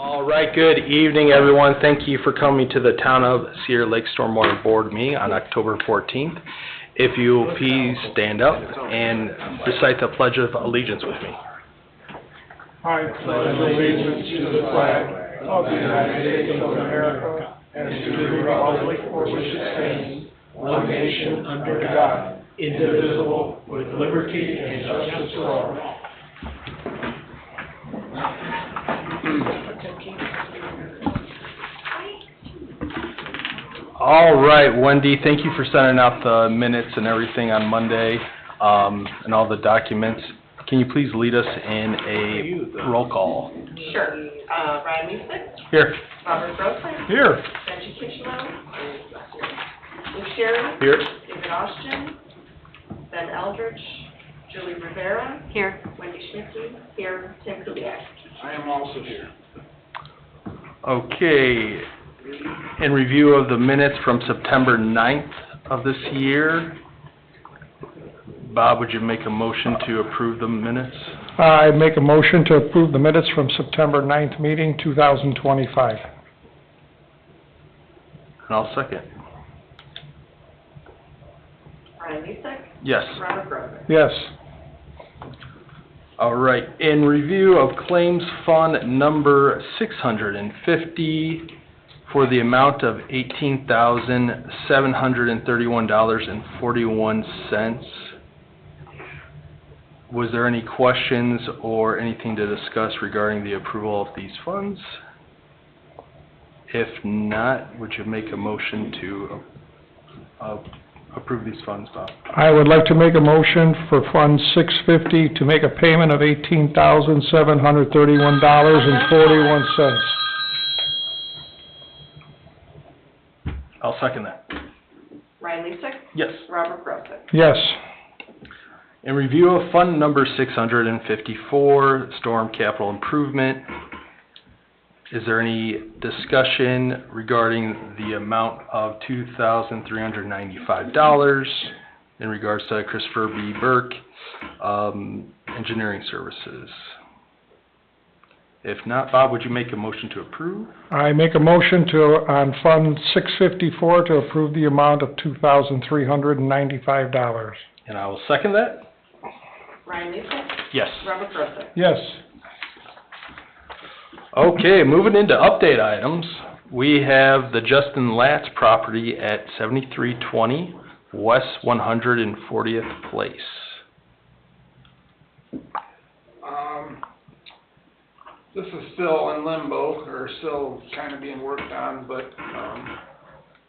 All right, good evening, everyone. Thank you for coming to the Town of Cedar Lake Stormwater Board meeting on October 14th. If you will please stand up and recite the Pledge of Allegiance with me. I pledge allegiance to the flag of the United States of America and to the republic for which it stands, one nation under God, indivisible, with liberty and justice for all. All right, Wendy, thank you for sending out the minutes and everything on Monday, and all the documents. Can you please lead us in a roll call? Sure. Ryan Meesick. Here. Robert Grossman. Here. Benji Kitchelow. Luke Sherry. Here. David Austin. Ben Eldridge. Julie Rivera. Here. Wendy Schmidt. Here. Tim Kubiak. I am also here. Okay. In review of the minutes from September 9th of this year, Bob, would you make a motion to approve the minutes? I make a motion to approve the minutes from September 9th meeting, 2025. And I'll second. Ryan Meesick. Yes. Robert Grossman. Yes. All right. In review of claims fund number 650 for the amount of $18,731.41. Was there any questions or anything to discuss regarding the approval of these funds? If not, would you make a motion to approve these funds, Bob? I would like to make a motion for Fund 650 to make a payment of $18,731.41. I'll second that. Ryan Meesick. Yes. Robert Grossman. Yes. In review of fund number 654, storm capital improvement, is there any discussion regarding the amount of $2,395 in regards to Christopher B. Burke, engineering services? If not, Bob, would you make a motion to approve? I make a motion on Fund 654 to approve the amount of $2,395. And I will second that. Ryan Meesick. Yes. Robert Grossman. Yes. Okay, moving into update items, we have the Justin Latz property at 7320 West 140th Place. This is still in limbo, or still kind of being worked on, but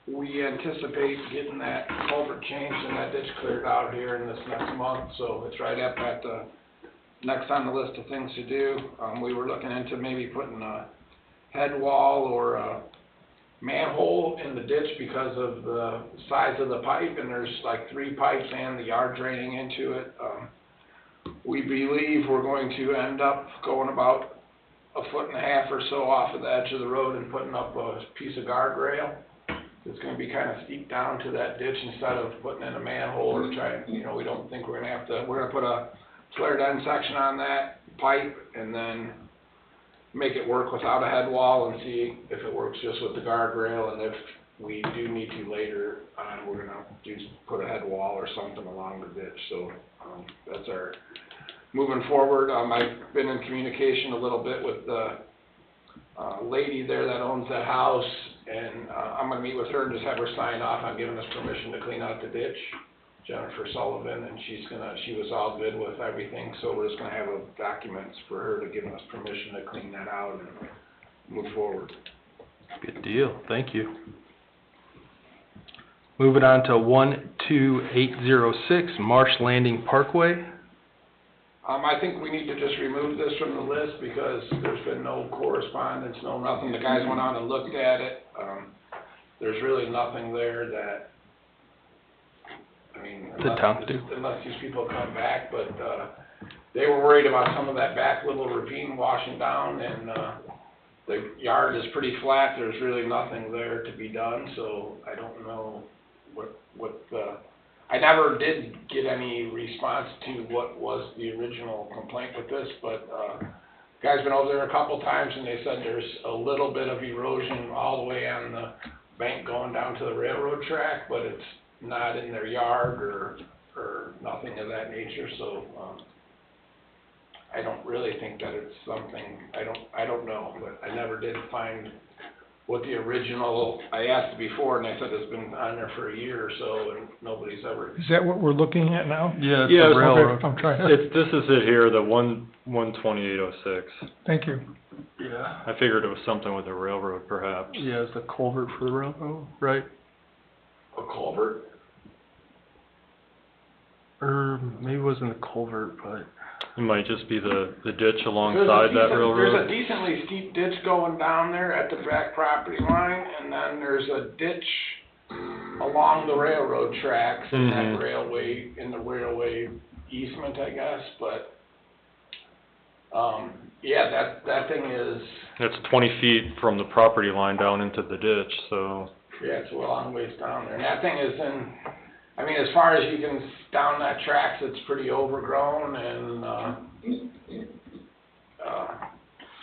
we anticipate getting that culvert changed and that ditch cleared out here in this next month, so it's right up at the next on the list of things to do. We were looking into maybe putting a head wall or a manhole in the ditch because of the size of the pipe, and there's like 3 pipes and the yard draining into it. We believe we're going to end up going about 1.5 feet or so off of the edge of the road and putting up a piece of guardrail. It's going to be kind of steep down to that ditch instead of putting in a manhole or trying, we don't think we're going to have to, we're going to put a flared end section on that pipe and then make it work without a head wall and see if it works just with the guardrail, and if we do need to later on, we're going to put a head wall or something along the ditch. So that's our moving forward. I've been in communication a little bit with the lady there that owns that house, and I'm going to meet with her and just have her sign off on giving us permission to clean out the ditch, Jennifer Sullivan, and she was all good with everything, so we're just going to have documents for her to give us permission to clean that out and move forward. Good deal, thank you. Moving on to 12806 Marsh Landing Parkway. I think we need to just remove this from the list because there's been no correspondence, no nothing. The guys went out and looked at it. There's really nothing there that, unless these people come back, but they were worried about some of that back little ravine washing down, and the yard is pretty flat. There's really nothing there to be done, so I don't know I never did get any response to what was the original complaint with this, but Guys been over there a couple times and they said there's a little bit of erosion all the way on the bank going down to the railroad track, but it's not in their yard or nothing of that nature, so, I don't really think that it's something, I don't know, but I never did find what the original, I asked before and they said it's been on there for a year or so and nobody's ever. Is that what we're looking at now? Yeah, it's Yeah, the it's- railroad. Okay, I'm trying to, This is it here, the 12806. thank you. Yeah. I figured it was something with the railroad perhaps. Yeah, it's the culvert for the railroad, right? A culvert? Or maybe it wasn't the culvert, but. It might just be the ditch There's alongside that There's a railroad. decently steep ditch going down there at the back property line, and then there's a ditch along the railroad tracks in that Mhm. railway, in the railway easement, I guess, but, yeah, that thing is, It's 20 feet from the property line down into the ditch, so. yeah, it's a long ways down there, and that thing is in, I mean, as far as you can, down that tracks, it's pretty overgrown and,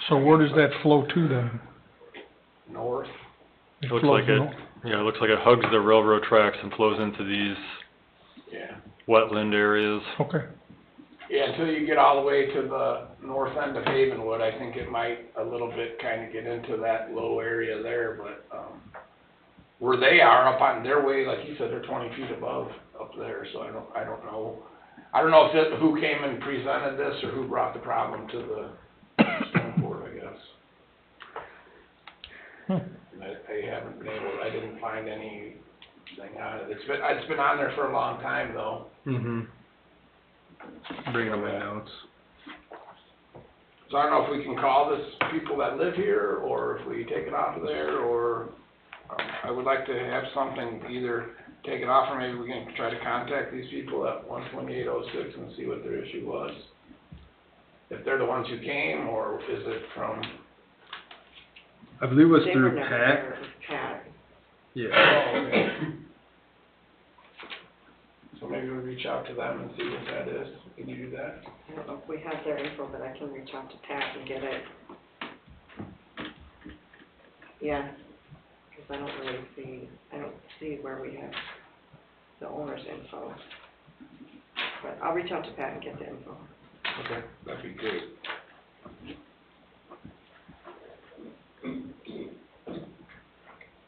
So where does that flow to then? north. It Looks flows like it, north? yeah, it looks like it hugs the railroad tracks and flows into these Yeah. wetland areas. Okay, Yeah, until you get all the way to the north end of Havenwood, I think it might a little bit kind of get into that low area there, but, where they are up on their way, like you said, they're 20 feet above up there, so I don't know. I don't know if who came and presented this or who brought the problem to the stone board, I guess. I haven't been able, I didn't find anything on it. It's been on there for a long time though. Mm-hmm. Bringing up my notes. So I don't know if we can call this people that live here, or if we take it off of there, or, I would like to have something, either take it off, or maybe we can try to contact these people at 12806 and see what their issue was. If they're the ones who came, or is it from, I believe it was They were through never Pat. there, it was Pat. Yeah. so maybe we reach out to them and see what that is. Can you do that? I don't know if we have their info, but I can reach out to Pat and get it. Yeah, because I don't see where we have the owner's info. But I'll reach out to Pat and get the info. Okay, that'd be great.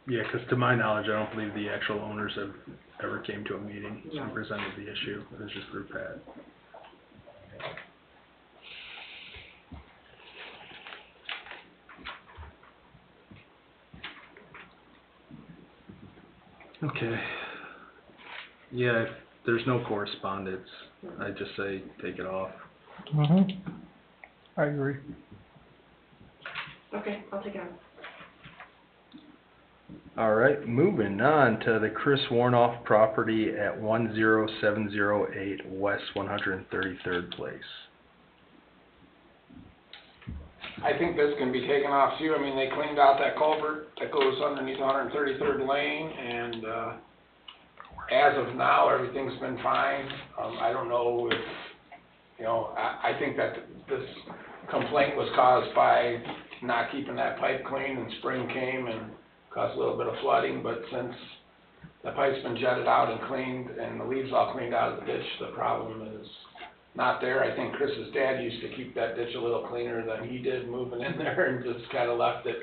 Yeah, 'cause to my knowledge, I don't believe the actual owners have ever came to a meeting No. and presented the issue. It was just through Pat. Okay. Yeah, if there's no correspondence, I'd just say take it off. I agree. Okay, I'll take it out. All right, moving on to the Chris Warnoff property at 10708 West 133rd Place. I think this can be taken off too. I mean, they cleaned out that culvert that goes underneath 133rd Lane, and, as of now, everything's been fine. I don't know if, you know, I think that this complaint was caused by not keeping that pipe clean, and spring came and caused a little bit of flooding, but since the pipe's been jetted out and cleaned, and the leaves all cleaned out of the ditch, the problem is not there. I think Chris's dad used to keep that ditch a little cleaner than he did moving in there, and just kinda left the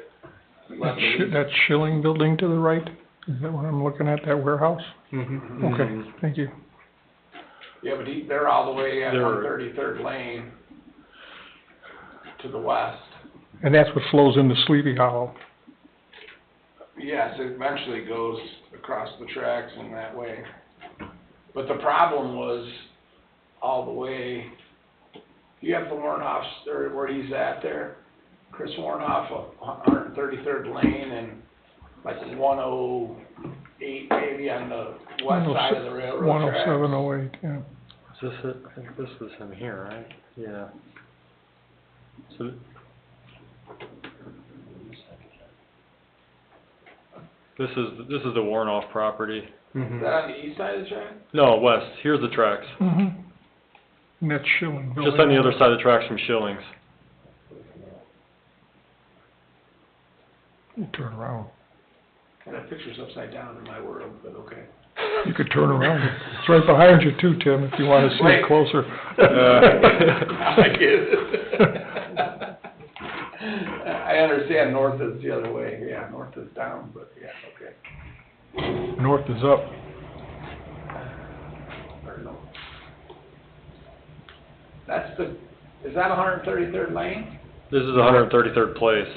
leaves. That Schilling building to the right, is that what I'm looking at, that warehouse? Mm-hmm. Okay, thank you. Yeah, but they're all the way at They're- 133rd Lane to the west. And that's what flows into Sleepy Hollow. Yes, it eventually goes across the tracks in that way. But the problem was all the way, you have the Warnoffs, or where he's at there, Chris Warnoff, 133rd Lane, and like 108 maybe on the west side of the railroad tracks. 10708, yeah. Is this it? I think this was in here, right? Yeah. So, this is the Warnoff property. Is Mm-hmm. that on the east side of the track? No, west, here's the tracks. Mm-hmm. And that's Schilling building. Just on the other side of the tracks from Schillings. Turn around. That picture's upside down in my world, but okay. You could turn around. It's right behind you too, Tim, if you wanna see it closer. I get it. I understand north is the other way, yeah, north is down, but yeah, okay. North is up. Or no. That's the, is that 133rd Lane? This is 133rd place.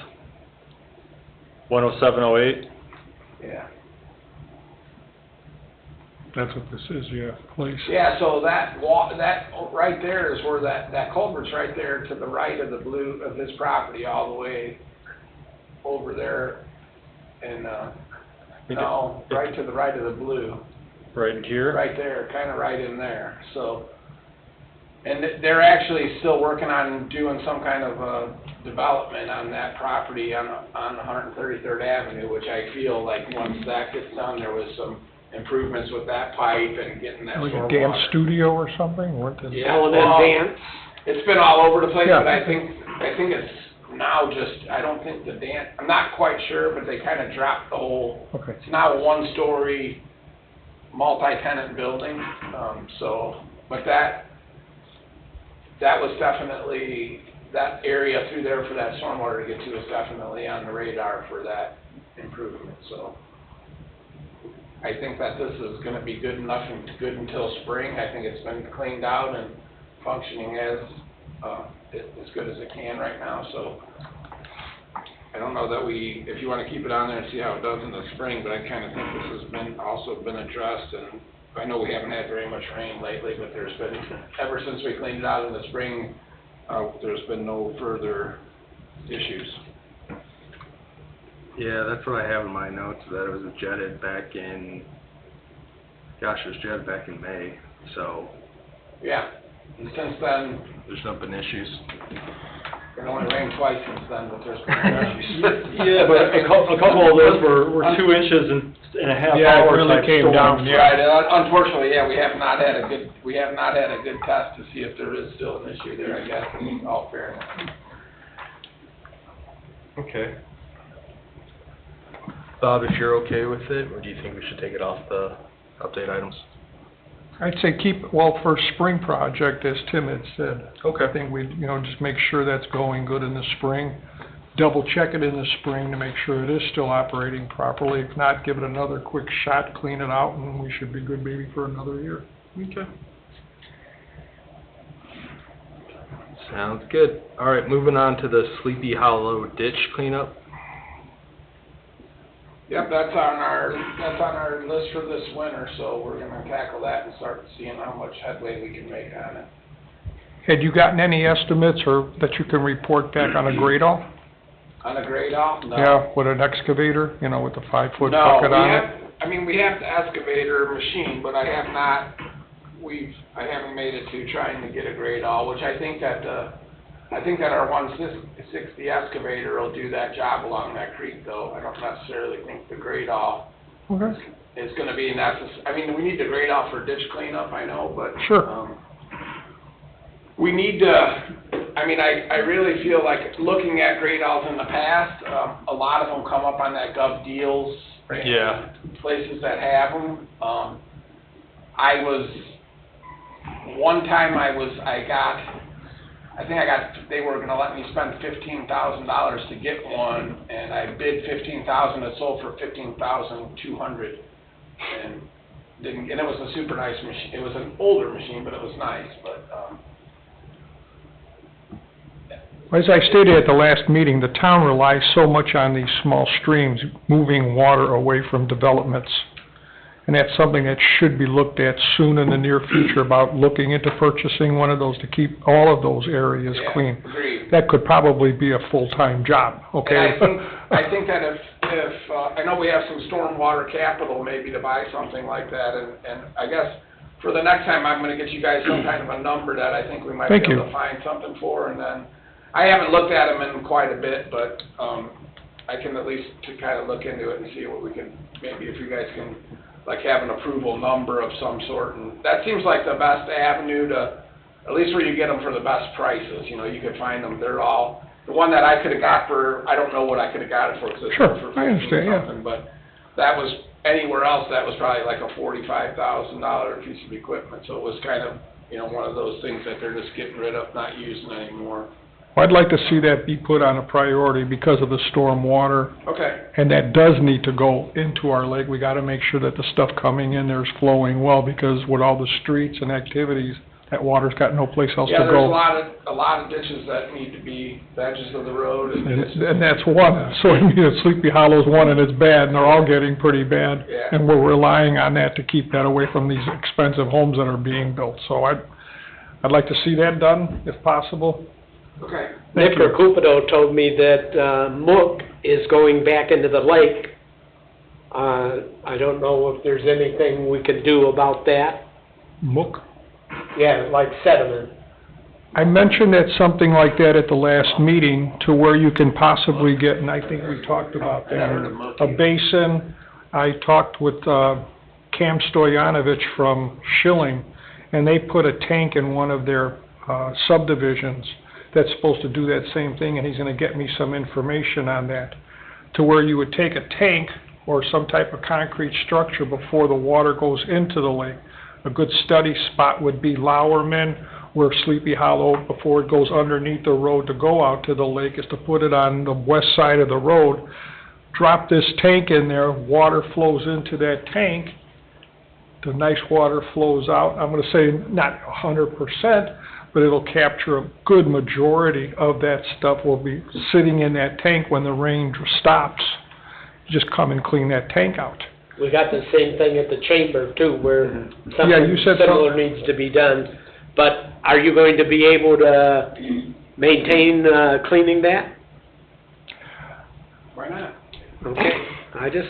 10708. Yeah. That's what this is, yeah, place. Yeah, so that right there is where that culvert's right there to the right of the blue, of his property, all the way over there. And, no, right to the right of the blue, Right in here? right there, kinda right in there, so. And they're actually still working on doing some kind of, development on that property on 133rd Avenue, which I feel like once that gets done, there was some improvements with that pipe and getting that Like a stormwater. dance studio or something, what the? Yeah, Oh, and well, then dance. it's been all over the place, Yeah. but I think it's now just, I don't think the dance, I'm not quite sure, but they kinda dropped the whole, Okay, it's now a one-story, multi-tenant building, so, but that was definitely, that area through there for that stormwater to get to is definitely on the radar for that improvement, so. I think that this is gonna be good enough and good until spring. I think it's been cleaned out and functioning as good as it can right now, so. I don't know that if you wanna keep it on there and see how it does in the spring, but I kinda think this has also been addressed, and I know we haven't had very much rain lately, but there's been, ever since we cleaned it out in the spring, there's been no further issues. Yeah, that's what I have in my notes, that it was jetted back in, gosh, it was jetted back in May, so Yeah, and since then, there's not been issues. it only rained twice since then, but there's been issues. Yeah, but a couple of those were 2 inches in a half Yeah, it hour really type came storms. down, yeah. Right, and unfortunately, yeah, we have not had a good test to see if there is still an issue there, I guess, in all fairness. Okay. Bob, if you're okay with it, or do you think we should take it off the update items? I'd say keep, well, for spring project, as Tim had said. Okay. I think we, just make sure that's going good in the spring. Double check it in the spring to make sure it is still operating properly. If not, give it another quick shot, clean it out, and we should be good maybe for another year. Okay. Sounds good. All right, moving on to the Sleepy Hollow ditch cleanup. Yep, that's on our list for this winter, so we're gonna tackle that and start seeing how much headway we can make on it. Had you gotten any estimates or that you can report back on a grade-off? On a grade off? No. Yeah, with an excavator, with the 5-foot No, bucket on it? we have the excavator machine, but I haven't made it to trying to get a grade all, which I think that our 160 excavator will do that job along that creek, though. I don't necessarily think the grade all Okay, is gonna be necessary. We need the grade off for ditch cleanup, I know, but. Sure. We need to, I really feel like looking at grade alls in the past, a lot of them come up on that Gov Deals. Yeah. Places that have them. They were gonna let me spend $15,000 to get one, and I bid $15,000, it sold for $15,200. And it was a super nice machine. It was an older machine, but it was nice, but, as I stated at the last meeting, the town relies so much on these small streams moving water away from developments. And that's something that should be looked at soon in the near future, about looking into purchasing one of those to keep all of those areas yeah, clean. agreed. That could probably be a full-time job, okay? And I think that if I know we have some stormwater capital maybe to buy something like that, and I guess for the next time, I'm gonna get you guys some kind of a number that I think we might be Thank you. able to find something for, and then, I haven't looked at them in quite a bit, but, I can at least to kind of look into it and see what we can, maybe if you guys can, like, have an approval number of some sort, and that seems like the best avenue to, at least where you get them for the best prices, you could find them, they're all, the one that I could've got for, I don't know what I could've got it for, 'cause it's Sure, for I 15 understand, yeah. something, but that was, anywhere else, that was probably like a $45,000 piece of equipment, so it was kind of, you know, one of those things that they're just getting rid of, not using anymore. Well, I'd like to see that be put on a priority because of the storm water, Okay, and that does need to go into our lake. We gotta make sure that the stuff coming in there is flowing well, because with all the streets and activities, that water's got no place else to yeah, there's go. a lot of ditches that need to be, the edges of the road and And that's one, so I mean, Sleepy Hollow's one, and it's bad, and they're all getting pretty bad. Yeah. And we're relying on that to keep that away from these expensive homes that are being built. So I'd like to see that done, if possible. okay. Thank Nick you. Recupido told me that, Mook is going back into the lake. I don't know if there's anything we could do about that. Mook? Yeah, like sediment. I mentioned that something like that at the last meeting, to where you can possibly get, and I think we talked about that, a basin. I talked with Cam Stoyanovich from Schilling, and they put a tank in one of their subdivisions that's supposed to do that same thing, and he's gonna get me some information on that, to where you would take a tank or some type of concrete structure before the water goes into the lake. A good study spot would be Lowerman, where Sleepy Hollow, before it goes underneath the road to go out to the lake, is to put it on the west side of the road, drop this tank in there, water flows into that tank, the nice water flows out. I'm gonna say not 100%, but it'll capture a good majority of that stuff will be sitting in that tank when the rain stops. Just come and clean that tank out. We got the same thing at the chamber too, where Yeah, you something said similar some- needs to be done. But are you going to be able to maintain, cleaning that? Why not? Okay, I just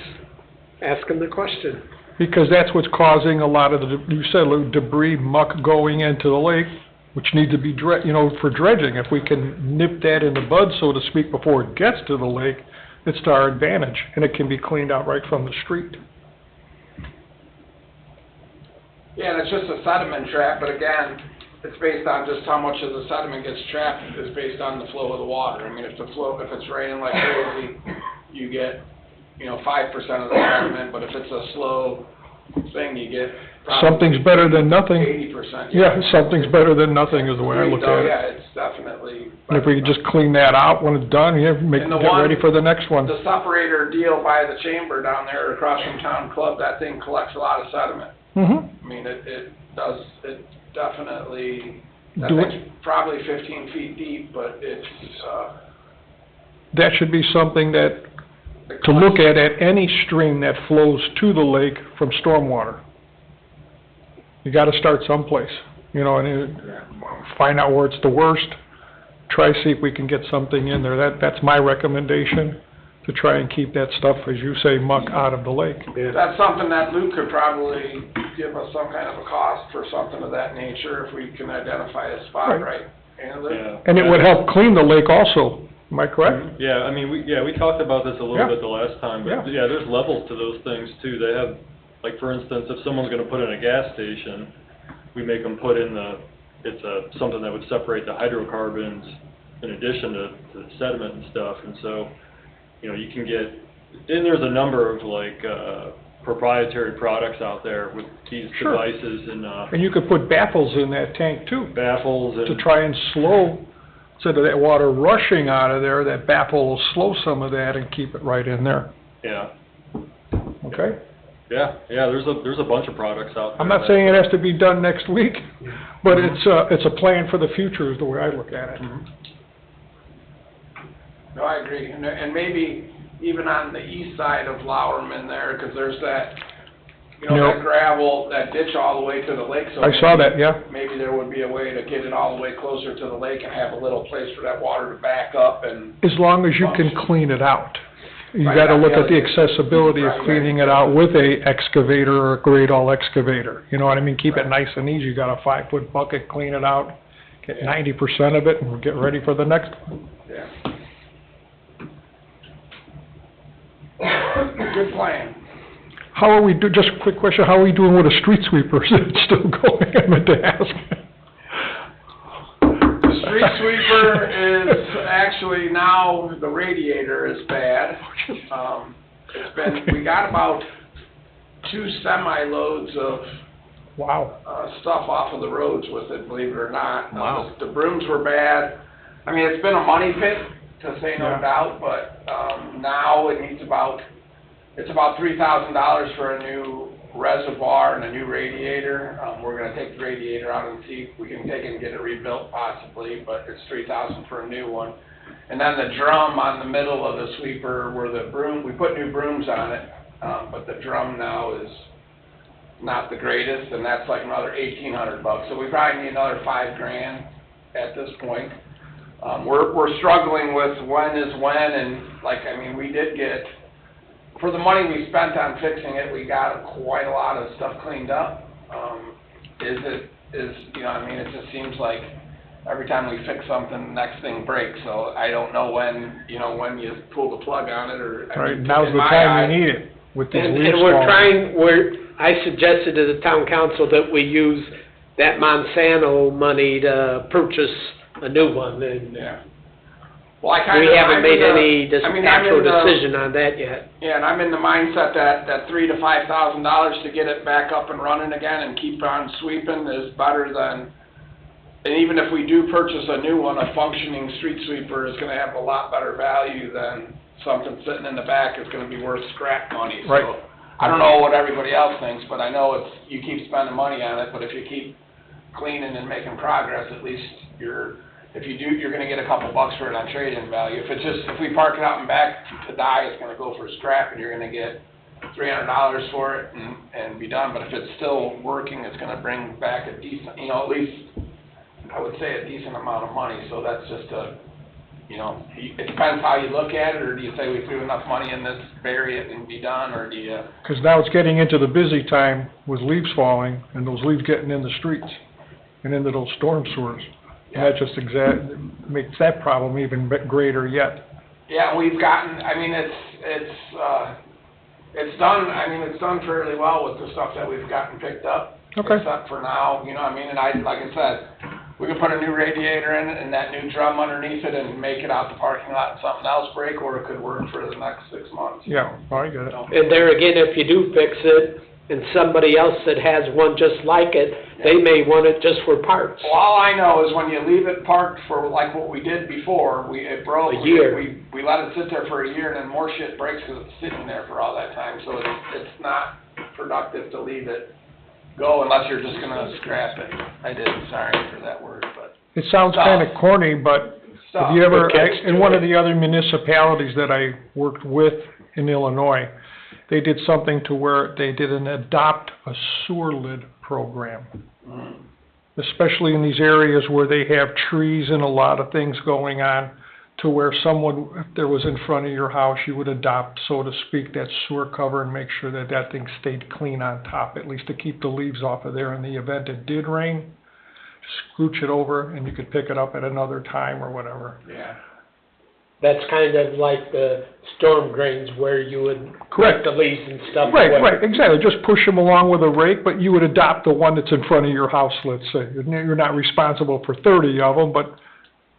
asking the question. Because that's what's causing a lot of the, you said, debris, muck going into the lake, which need to be for dredging. If we can nip that in the bud, so to speak, before it gets to the lake, it's to our advantage, and it can be cleaned out right from the street. Yeah, and it's just a sediment trap, but again, it's based on just how much of the sediment gets trapped is based on the flow of the water. I mean, if it's raining like crazy, you get, 5% of the sediment, but if it's a slow thing, you get probably Something's better than nothing. 80%. Yeah, something's better than nothing is the way I look So, at it. yeah, it's definitely. And if we could just clean that out when it's done, get And the one- ready for the next one. The separator deal by the chamber down there across from Town Club, that thing collects a lot of sediment. Mm-hmm. I mean, it definitely, that Do it. thing's probably 15 feet deep, but it's, That should be something that, it to look collects- at any stream that flows to the lake from stormwater. You gotta start someplace, and find out where it's the worst. Try see if we can get something in there. That's my recommendation, to try and keep that stuff, as you say, muck out of the lake. That's something that Luke could probably give us some kind of a cost for something of that nature if we can identify a spot, Right. right? And Yeah. And it would help clean the lake also, am I correct? Yeah, I mean, we talked about this a Yeah. little bit the last time, but Yeah. yeah, there's levels to those things too. They have, like, for instance, if someone's gonna put in a gas station, we make them put in something that would separate the hydrocarbons in addition to the sediment and stuff, and so, you can get, and there's a number of, like, proprietary products out there with these Sure. devices and, And you could put baffles in that tank too, baffles and. to try and slow, instead of that water rushing out of there, that baffle will slow some of that and keep it right in there, Yeah, okay? yeah, there's a bunch of products out there. I'm not that- saying it has to be done next week, but it's a plan for the future is the way I look at it. Mhm. No, I agree, and maybe even on the east side of Lowerman there, 'cause there's that, Yep. that gravel, that ditch all the way to the lake, so. I saw that, yeah. Maybe there would be a way to get it all the way closer to the lake and have a little place for that water to back up and, As long as you can clean it out. You Right, gotta look yeah, at the yeah. accessibility of Right, right. cleaning it out with a excavator or a grade all excavator. You know what I mean? Keep it nice and easy. You got a 5-foot bucket, clean it out, get 90% of it, and get ready for the next one. yeah. Good plan. How are we just a quick question, how are we doing with the street sweepers? Is it still going? I meant to ask. The street sweeper is actually now, the radiator is bad. We got about 2 semi-loads of Wow. stuff off of the roads with it, believe it or not. Wow. The brooms were bad. I mean, it's been a money pit, to say no Yeah. doubt, but, now it needs it's about $3,000 for a new reservoir and a new radiator. We're gonna take the radiator out and see if we can take it and get it rebuilt possibly, but it's $3,000 for a new one. And then the drum on the middle of the sweeper where the broom, we put new brooms on it, but the drum now is not the greatest, and that's like another $1,800. So we probably need another $5,000 at this point. We're struggling with when is when, and we did get, for the money we spent on fixing it, we got quite a lot of stuff cleaned up. It just seems like every time we fix something, the next thing breaks, so I don't know when you pull the plug on it, or. Right, now's the time you need it with these leaves And we're falling. I suggested to the town council that we use that Monsanto money to purchase a new one, and Yeah. Well, I we haven't made any I'm actual in the- decision on that yet. Yeah, and I'm in the mindset that $3,000 to $5,000 to get it back up and running again and keep on sweeping is better than, and even if we do purchase a new one, a functioning street sweeper is gonna have a lot better value than something sitting in the back is gonna be worth scrap money. So, Right. I don't know what everybody else thinks, but I know you keep spending money on it, but if you keep cleaning and making progress, at least you're gonna get a couple bucks for it on trade-in value. If we park it out and back to die, it's gonna go for scrap, and you're gonna get $300 for it and be done. But if it's still working, it's gonna bring back a decent, at least, I would say, a decent amount of money. So that's just it depends how you look at it, or do you say we threw enough money in this, bury it and be done, or do you? Because now it's getting into the busy time with leaves falling and those leaves getting in the streets and into those storm sewers. And that just makes that problem even greater yet. Yeah, we've gotten, it's done fairly well with the stuff that we've gotten picked up. Okay. Except for now, and like I said, we could put a new radiator in it and that new drum underneath it and make it out the parking lot and something else break, or it could work for the next 6 months. Yeah, I get it. And there again, if you do fix it, and somebody else that has one just like it, they may want it just for parts. Well, all I know is when you leave it parked for like what we did before, it broke. A year. We let it sit there for a year, and then more shit breaks because it's sitting there for all that time. So it's not productive to leave it go unless you're just gonna scrap it. Sorry for that word, but. It sounds kind of corny, but Stuff. have you ever, But catch in to one it. of the other municipalities that I worked with in Illinois, they did something to where they did an adopt a sewer lid program. Especially in these areas where they have trees and a lot of things going on, to where someone, if there was in front of your house, you would adopt, so to speak, that sewer cover and make sure that that thing stayed clean on top, at least to keep the leaves off of there in the event it did rain. Scooch it over and you could pick it up at another time or whatever. Yeah. That's kind of like the storm drains where you would collect the leaves and stuff away. Right, exactly. Just push them along with a rake, but you would adopt the one that's in front of your house, let's say. You're not responsible for 30 of them, but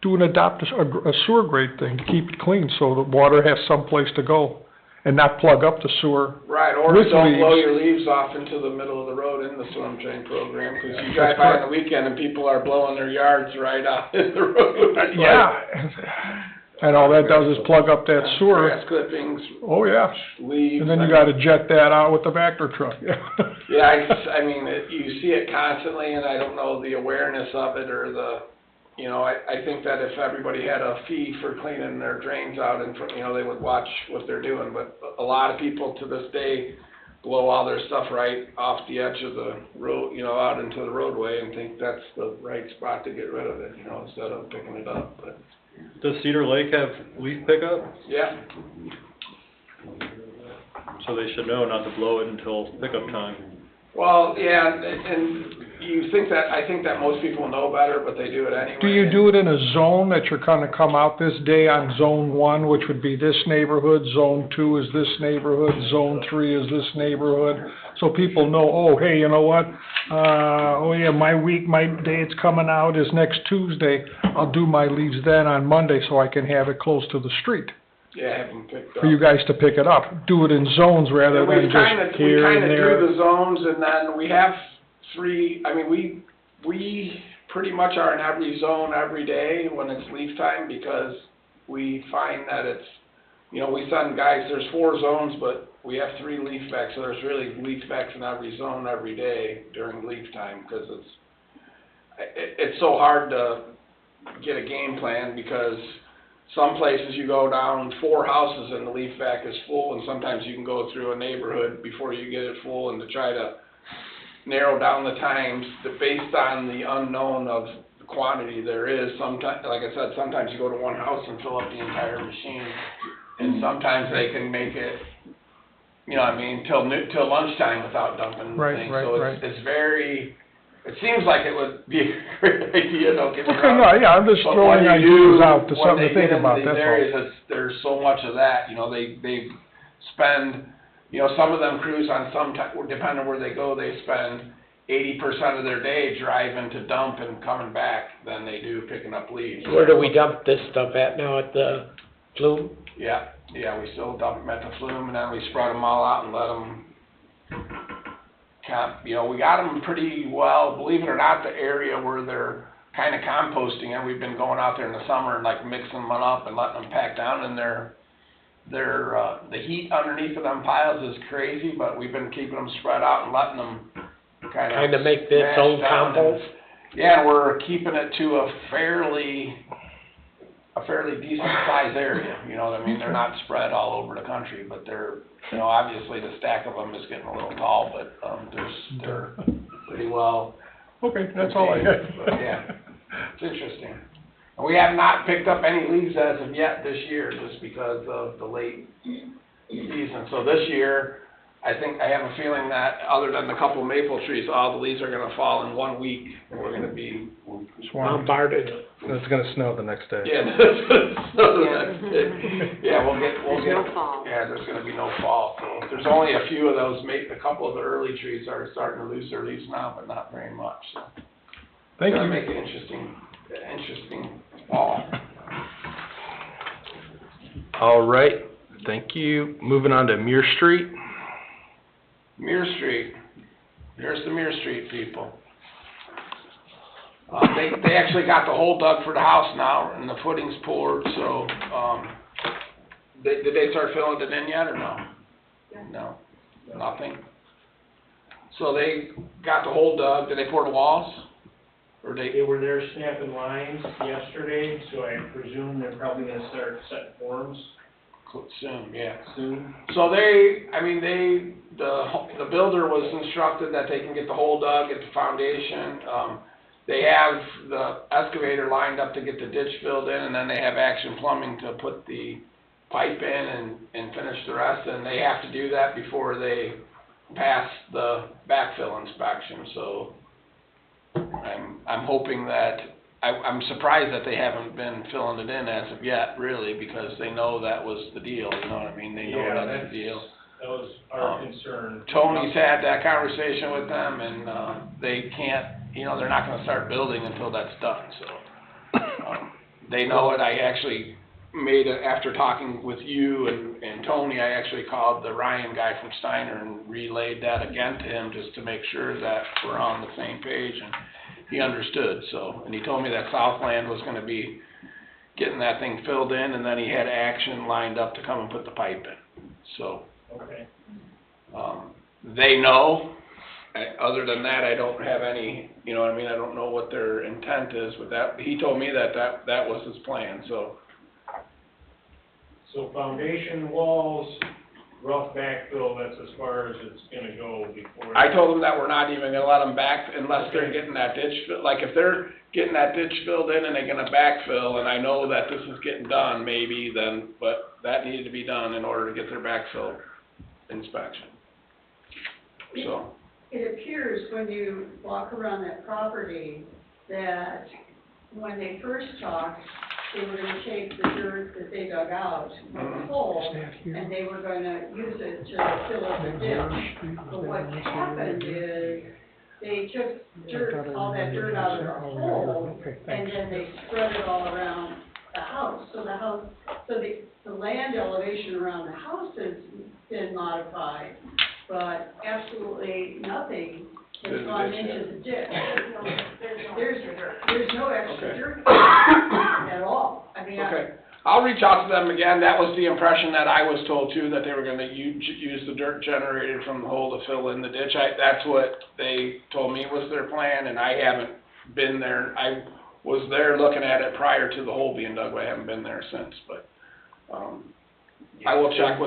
adopt a sewer grate thing to keep it clean so the water has some place to go and not plug up the sewer. Right, or With don't blow leaves. your leaves off into the middle of the road in the storm drain program, because you drive by on the weekend and people are blowing their yards right out in the road. That's like- Yeah. And all that does is plug up that sewer. Grass clippings, Oh, yeah. leaves. And then you gotta jet that out with the Vector truck. Yeah, you see it constantly, and I don't know the awareness of it or I think that if everybody had a fee for cleaning their drains out and, they would watch what they're doing, but a lot of people to this day blow all their stuff right off the edge of the road, out into the roadway and think that's the right spot to get rid of it, instead of picking it up, but, Does Cedar Lake have leaf pickup? yeah. So they should know not to blow it until pickup time. Well, yeah, and I think that most people know better, but they do it anyway. Do you do it in a zone that you're gonna come out this day on zone 1, which would be this neighborhood, zone 2 is this neighborhood, zone 3 is this neighborhood? So people know, oh, hey, you know what? Oh yeah, my day it's coming out is next Tuesday. I'll do my leaves then on Monday so I can have it close to the street Yeah, have them picked up. for you guys to pick it up. Do it in zones rather And than we kinda, just here and there. do the zones, and then we have three, I mean, we pretty much are in every zone every day when it's leaf time, because we find that it's, you know, we send guys, there's 4 zones, but we have 3 leaf specs, so there's really leaf specs in every zone every day during leaf time, because it's so hard to get a game plan, because some places you go down 4 houses and the leaf vac is full, and sometimes you can go through a neighborhood before you get it full, and to try to narrow down the times based on the unknown of the quantity there is. Sometimes, like I said, sometimes you go to one house and fill up the entire machine, and sometimes they can make it, you know what I mean, till lunchtime without dumping things. So it's very, it seems like it would be a great idea, don't get me Okay, wrong. no, yeah, I'm just But throwing when you ideas out to when something they to think get into about, these that's all. areas, there's so much of that, you know, they spend, you know, some of them crews on depending on where they go, they spend 80% of their day driving to dump and coming back than they do picking up leaves. Where do we dump this stuff at now, at the Flume? Yeah, we still dump them at the flume, and then we spread them all out and let them you know, we got them pretty well, believe it or not, the area where they're kind of composting, and we've been going out there in the summer and like mixing them up and letting them pack down, and the heat underneath of them piles is crazy, but we've been keeping them spread out and letting them kind of make this smash own down. compost? Yeah, we're keeping it to a fairly decent sized area, you know what I mean? They're not spread all over the country, but they're, you know, obviously the stack of them is getting a little tall, but, they're pretty well. Okay, that's all I had. But, yeah, it's interesting. And we have not picked up any leaves as of yet this year, just because of the late season. So this year, I have a feeling that, other than the couple maple trees, all the leaves are gonna fall in 1 week, and we're gonna be, Bombarded. It's gonna snow the next day. yeah, we'll get, There's no fall. yeah, there's gonna be no fall. So there's only a few of those, a couple of the early trees are starting to lose their leaves now, but not very much, so. Thank It's gonna you. make an interesting fall. All right, thank you. Moving on to Muir Street. Muir Street, there's the Muir Street people. They actually got the hole dug for the house now, and the footings poured, so, did they start filling it in yet, or no? No, nothing? So they got the hole dug, did they pour the walls? Or They were there snapping lines yesterday, so I presume they're probably gonna start setting forms soon, yeah. soon. So the builder was instructed that they can get the hole dug, get the foundation. They have the excavator lined up to get the ditch filled in, and then they have Action Plumbing to put the pipe in and finish the rest, and they have to do that before they pass the backfill inspection, so I'm hoping that, I'm surprised that they haven't been filling it in as of yet, really, because they know that was the deal, you know what I mean? They know Yeah, that's the deal. That was our concern. Tony's had that conversation with them, and, they can't, you know, they're not gonna start building until that's done, so. They know it. I actually after talking with you and Tony, I actually called the Ryan guy from Steiner and relayed that again to him, just to make sure that we're on the same page, and he understood, so. And he told me that Southland was gonna be getting that thing filled in, and then he had Action lined up to come and put the pipe in, so. Okay. They know. Other than that, I don't have any, you know what I mean, I don't know what their intent is with that. He told me that was his plan, so. So foundation walls, rough backfill, that's as far as it's gonna go before. I told them that we're not even gonna let them back unless they're getting that ditch like if they're getting that ditch filled in and they're gonna backfill, and I know that this is getting done maybe, then, but that needed to be done in order to get their backfill inspection. So, it appears when you walk around that property that when they first talked, they were gonna take the dirt that they dug out from the hole, and they were gonna use it to fill up the ditch. But what happened is, they took dirt, all that dirt out of the hole, and then they spread it all around the house. So the land elevation around the house has been modified, but absolutely nothing has gone into the ditch. There's no extra Okay. dirt at all. I mean, Okay, I'll reach out to them again. That was the impression that I was told too, that they were gonna use the dirt generated from the hole to fill in the ditch. That's what they told me was their plan, and I haven't been there. I was there looking at it prior to the hole being dug, but I haven't been there since, but, I will check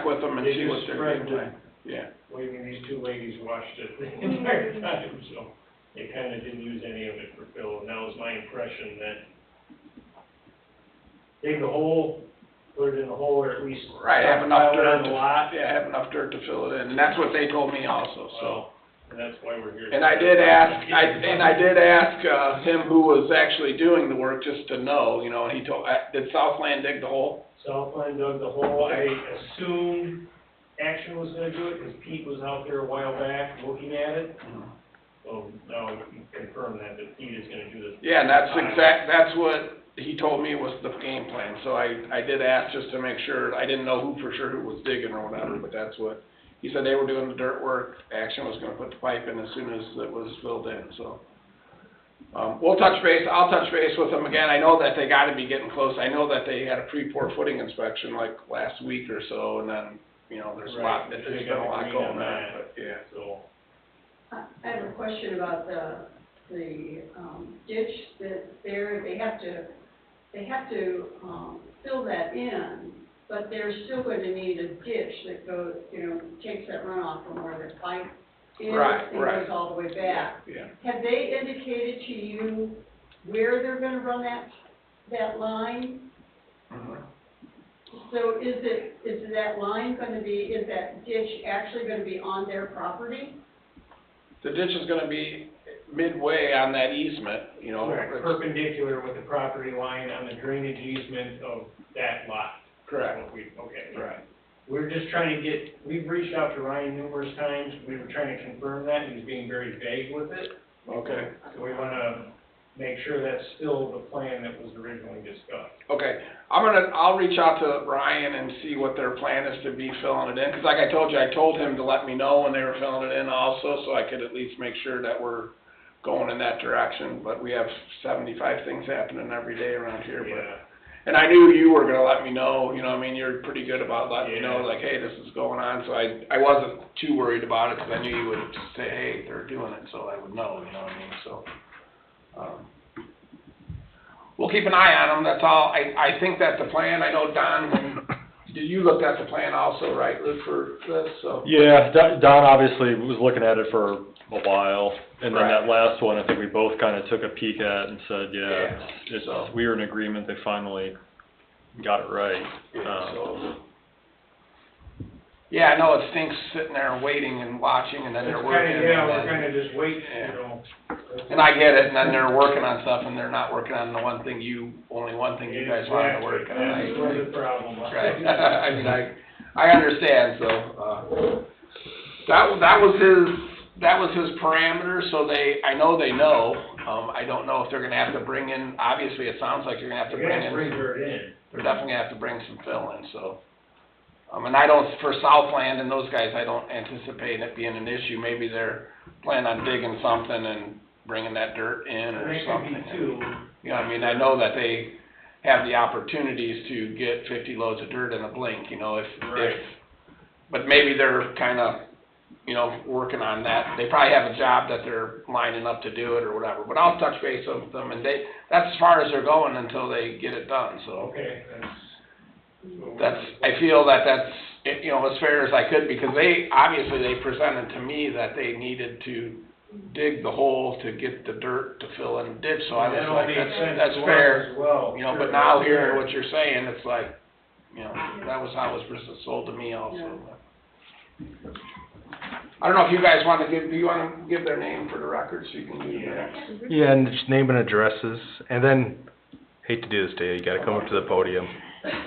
with them and They see what just their spread game the- plan. Yeah, Waving, these two ladies watched it the entire time, so they kinda didn't use any of it for fill, and that was my impression that dig the hole, put it in the hole, or at least right, have enough pile it dirt on the lot. yeah, have enough dirt to fill it in, and that's what they told me also, so. Well, and that's why we're here. And I did ask, him who was actually doing the work, just to know, you know, and he told, did Southland dig the hole? Southland dug the hole, I assumed Action was gonna do it, cause Pete was out there a while back looking at it. So now we can confirm that Pete is gonna do this. Yeah, and that's what he told me was the game plan, so I did ask just to make sure, I didn't know who for sure who was digging or whatever, but that's what, he said they were doing the dirt work, Action was gonna put the pipe in as soon as it was filled in, so. I'll touch base with them again, I know that they gotta be getting close, I know that they had a pre-pour footing inspection like last week or so, and then, you know, there's Right, there's been a lot they got going agreed on on, that. but, yeah. So, I have a question about the ditch that's there. They have to fill that in, but they're still going to need a ditch that goes, takes that runoff from where the pipe is Right, and right. goes all the way back. Yeah. Have they indicated to you where they're going to run that line? Mhm. So is that line going to be, is that ditch actually going to be on their property? The ditch is gonna be midway on that easement, you know. correct, it's- perpendicular with the property line on the drainage easement of that lot. Correct, Okay. right. We're just trying to we've reached out to Ryan numerous times, we were trying to confirm that, and he's being very vague with it. Okay, So we wanna make sure that's still the plan that was originally discussed. okay. I'll reach out to Ryan and see what their plan is to be filling it in, cause like I told you, I told him to let me know when they were filling it in also, so I could at least make sure that we're going in that direction, but we have 75 things happening every day around here, but. Yeah, And I knew you were gonna let me know, you know, I mean, you're pretty good about letting me know, Yeah. like, hey, this is going on, so I wasn't too worried about it, cause I knew you would just say, hey, they're doing it, so I would know, you know what I mean, so. We'll keep an eye on them, that's all, I think that's the plan, I know Don, you looked at the plan also, right, Luke, for this, so. Yeah, Don obviously was looking at it for a while, and then Right. that last one, I think we both kinda took a peek at and said, Yeah, it's, so. we were in agreement, they finally got it right. So. Yeah, I know it stinks sitting there and waiting and watching, and then it's they're working. kinda, yeah, and we're then- kinda just waiting, Yeah. you know. And I get it, and then they're working on stuff, and they're not working on the only one thing you guys wanted to work on. That's where the problem was. Right, I mean, I understand, so, that was his parameter, so I know they know. I don't know if they're gonna have to bring in, obviously, it sounds like you're gonna have to You're bring gonna in. bring dirt in. They're definitely gonna have to bring some fill in, so. And I don't, for Southland and those guys, I don't anticipate it being an issue. Maybe they're planning on digging something and bringing that dirt in And or they something. could be too. You know, I mean, I know that they have the opportunities to get 50 loads of dirt in a blink, you know, Right. but maybe they're kinda, you know, working on that. They probably have a job that they're lining up to do it or whatever, but I'll touch base with them, and that's as far as they're going until they get it done, so. Okay, I feel that that's, you know, as fair as I could, because obviously they presented to me that they needed to dig the hole to get the dirt to fill in the ditch, so I was That all like, makes sense that's to us fair. as well. You know, Sure, but now that's hearing fair. what you're saying, it's like, you know, that was how it was sold to me also. I don't know if you guys wanna do you wanna give their name for the record so you can do that? Yeah, and just name and addresses, and then, hate to do this to you, you gotta come up to the podium.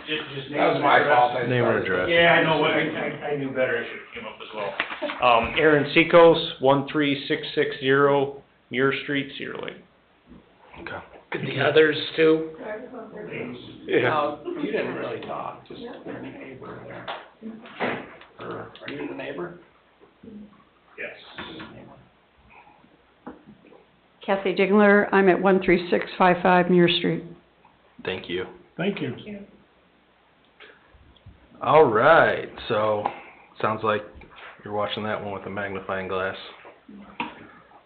Just That was my fault. I Name and started. address. Yeah, I know, what I knew better, I should've came up as well. Aaron Seacos, 13660 Muir Street, Cedar Lake. Okay. And the others too? Yeah. No, you didn't really talk, just their neighbor there. Or, are you the neighbor? Yes. Kathy Digler, I'm at 13655 Muir Street. Thank you. Thank you. All right, so, sounds like you're watching that one with a magnifying glass.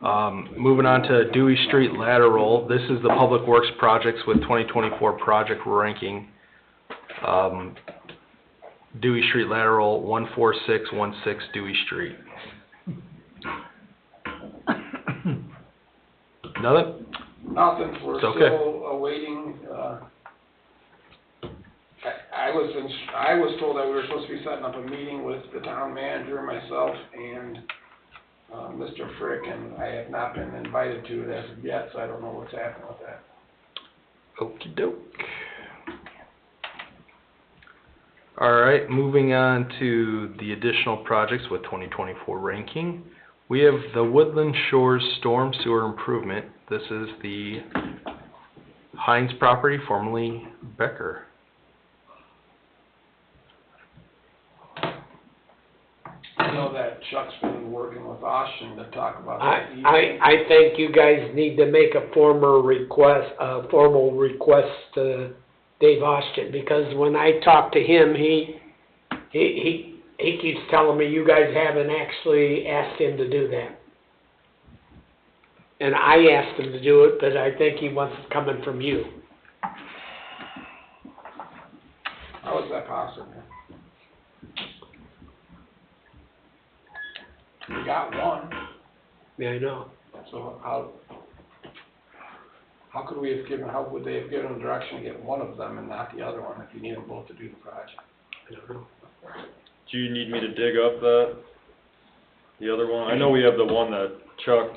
Moving on to Dewey Street lateral, this is the Public Works projects with 2024 project ranking. Dewey Street lateral, 14616 Dewey Street. Nothing? Nothing, we're It's okay. still awaiting, I was told that we were supposed to be setting up a meeting with the town manager, myself, and, Mr. Frick, and I have not been invited to it as of yet, so I don't know what's happening with that. Okey doke. All right, moving on to the additional projects with 2024 ranking. We have the Woodland Shores Storm Sewer Improvement. This is the Heinz property, formerly Becker. I know that Chuck's been working with Austin to talk about that. I think you guys need to make a formal request to Dave Austin, because when I talk to him, he keeps telling me you guys haven't actually asked him to do that. And I asked him to do it, but I think he wants it coming from you. How is that possible? We got one, Yeah, I know. so how could we have given, how would they have given them direction to get one of them and not the other one if you need them both to do the project? I don't know. Do you need me to dig up the other one? I know we have the one that Chuck,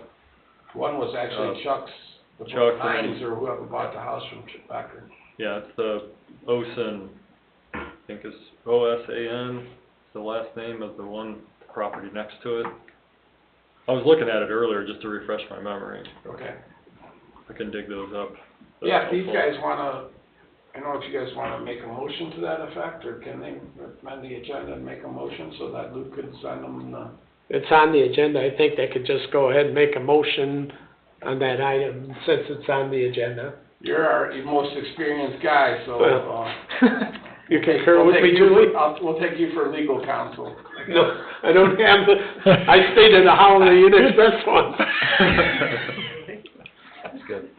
One was actually Chuck's, the Chuck, Heinz or whoever bought the house from Becker. yeah, it's the Osan, I think it's Osan, it's the last name of the one property next to it. I was looking at it earlier just to refresh my memory. Okay. I can dig those up. Yeah, if these guys wanna, I don't know if you guys wanna make a motion to that effect, or can they amend the agenda and make a motion so that Luke could send them the... It's on the agenda. I think they could just go ahead and make a motion on that item since it's on the agenda. You're our most experienced guy, so, You concur we'll with take me, you Julie? for- we'll take you for legal counsel. No, I don't have, I stayed in the Holiday Inn Express once. That's good.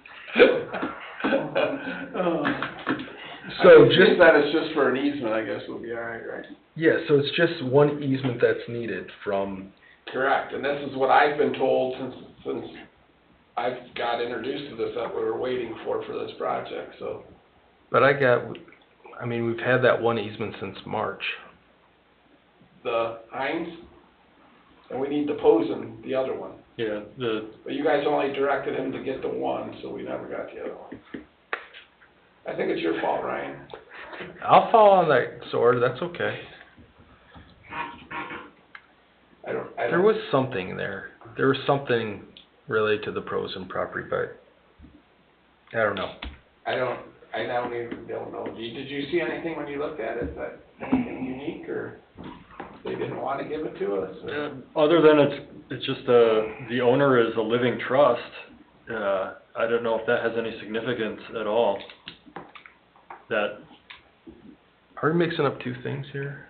So just that it's just for an easement, I guess we'll be all right? Yeah, so it's just one easement that's needed from, Correct, and this is what I've been told since I've got introduced to this, that we were waiting for this project, so. but we've had that one easement since March. The Heinz, and we need the Posen, the other one. Yeah, But you guys only directed him to get the one, so we never got the other one. I think it's your fault, Ryan. I'll fall on that sword, that's okay. There was something there. There was something related to the Prosen property, but I don't know. I don't know. Did you see anything when you looked at it, that anything unique, or they didn't want to give it to us? Or? other than it's just, the owner is a living trust, I don't know if that has any significance at all. That, Are we mixing up two things here?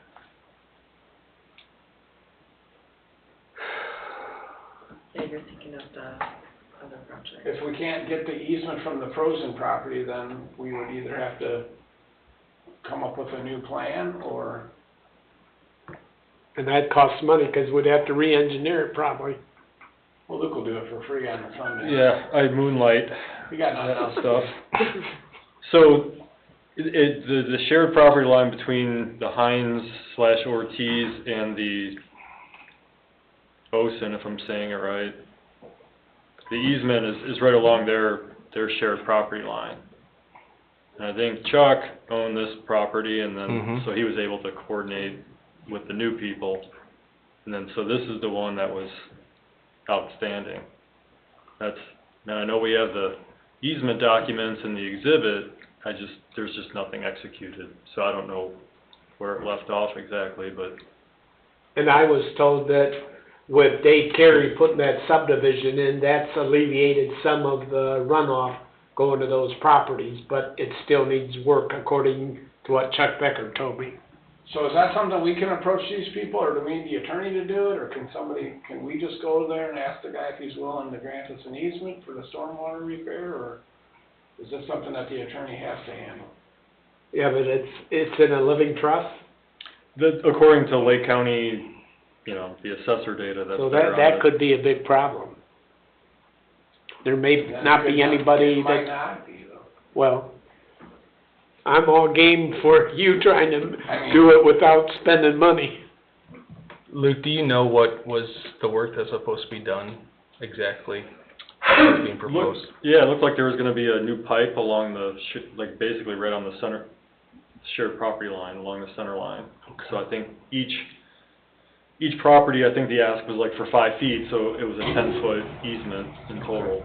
Yeah, you're thinking of the other project. If we can't get the easement from the Prosen property, then we would either have to come up with a new plan, or... And that costs money, because we'd have to re-engineer it probably. Well, Luke will do it for free on the Sunday. yeah, I moonlight We got nothing else to stuff. do. So, the shared property line between the Heinz / Ortiz and the Osen, if I'm saying it right. The easement is right along their shared property line. And I think Chuck owned this property, and then, Mhm. so he was able to coordinate with the new people. And then, so this is the one that was outstanding. And I know we have the easement documents and the exhibit, there's just nothing executed. So I don't know where it left off exactly, but And I was told that with Dave Carey putting that subdivision in, that's alleviated some of the runoff going to those properties, but it still needs work according to what Chuck Becker told me. So is that something we can approach these people, or do we need the attorney to do it, or can we just go there and ask the guy if he's willing to grant us an easement for the stormwater repair, or is this something that the attorney has to handle? Yeah, but it's in a living trust, according to Lake County, you know, the assessor data that's so there on that it. could be a big problem. There may not be anybody It might that, not be, though. well, I'm all game for you trying to I mean- do it without spending money. Luke, do you know what was the work that's supposed to be done exactly? What's being proposed? Yeah, it looked like there was gonna be a new pipe along like basically right on the center, shared property line, along the center line. So I think each property, I think the ask was like for 5 feet, so it was a 10-foot easement in total.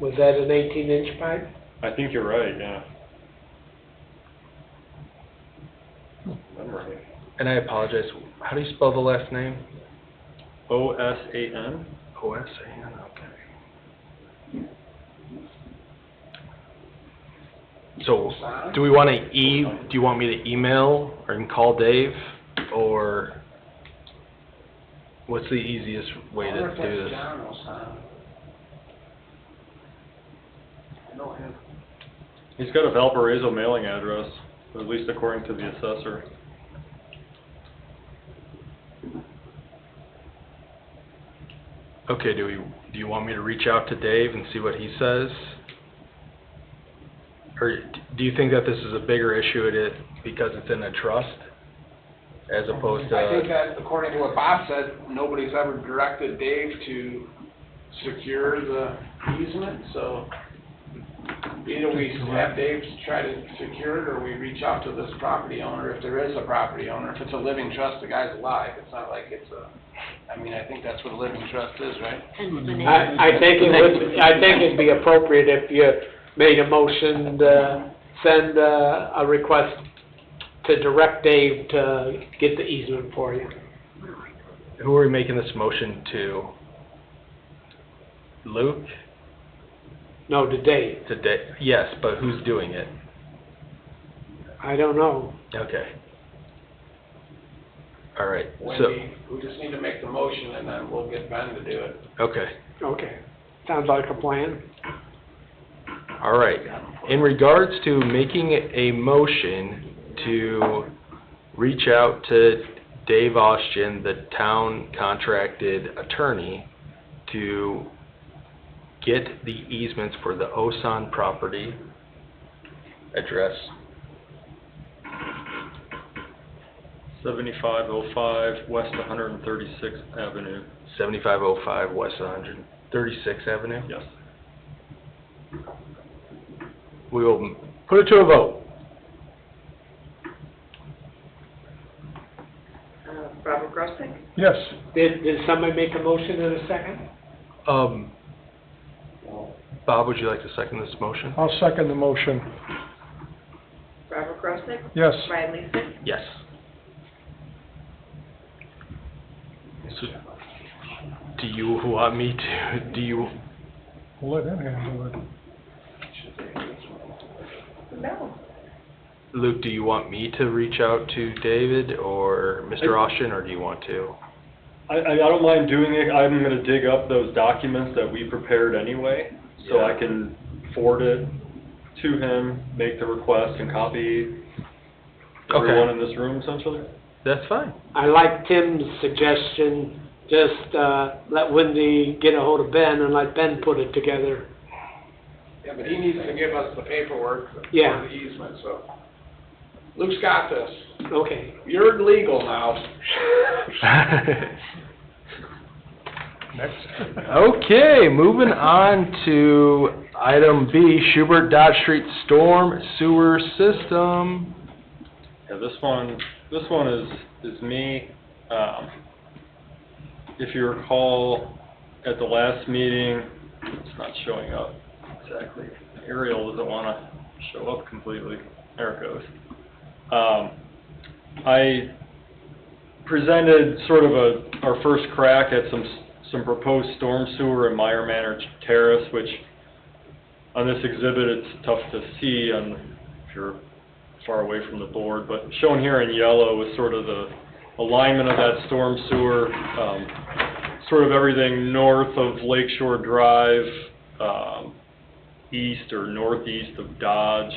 Was that an 18-inch pipe? I think you're right, yeah. I'm right. And I apologize, how do you spell the last name? OSAN? O-S-A-N, okay. So, do we want to do you want me to email or can call Dave, or what's the easiest way I wonder to if do that's this? John Osan. I know him. He's got a Valparaiso mailing address, at least according to the assessor. Okay, do you want me to reach out to Dave and see what he says? Or do you think that this is a bigger issue because it's in a trust as opposed to? I think that according to what Bob said, nobody's ever directed Dave to secure the easement, so either we have Dave try to secure it, or we reach out to this property owner, if there is a property owner. If it's a living trust, the guy's alive, it's not like it's I think that's what a living trust is, right? I think it'd be appropriate if you made a motion to send a request to direct Dave to get the easement for you. Who are we making this motion to? Luke? No, to Dave. To Dave? Yes, but who's doing it? I don't know. Okay. All right, We just need to make the motion, and then we'll get Ben to do it. okay. Okay. Sounds like a plan. All right. In regards to making a motion to reach out to Dave Austin, the town contracted attorney, to get the easements for the Osan property address. 7505 West 136th Avenue. 7505 West 136th Avenue. Yes. We will put it to a vote. Robert Grosek? Yes. Did somebody make a motion in a second? Bob, would you like to second this motion? I'll second the motion. Robert Grosek? Yes. Brian Leeson? Yes. So, do you want me to, We'll let him handle it. No. Luke, do you want me to reach out to David or Mr. Austin, or do you want to? I don't mind doing it. I'm gonna dig up those documents that we prepared anyway, so I can forward it to him, make the request, and copy everyone in this room, essentially. That's fine. I like Tim's suggestion, just let Wendy get a hold of Ben and let Ben put it together. Yeah, but he needs to give us the paperwork for Yeah. the easement, so. Luke's got this. Okay. You're legal now. Okay, moving on to item B, Schubert Dodge Street Storm Sewer System. Yeah, this one is me. If you recall, at the last meeting, it's not showing up exactly. Aerial doesn't want to show up completely. There it goes. I presented sort of our first crack at some proposed storm sewer in Meyer Manor Terrace, which on this exhibit it's tough to see if you're far away from the board, but shown here in yellow is sort of the alignment of that storm sewer, sort of everything north of Lakeshore Drive, east or northeast of Dodge,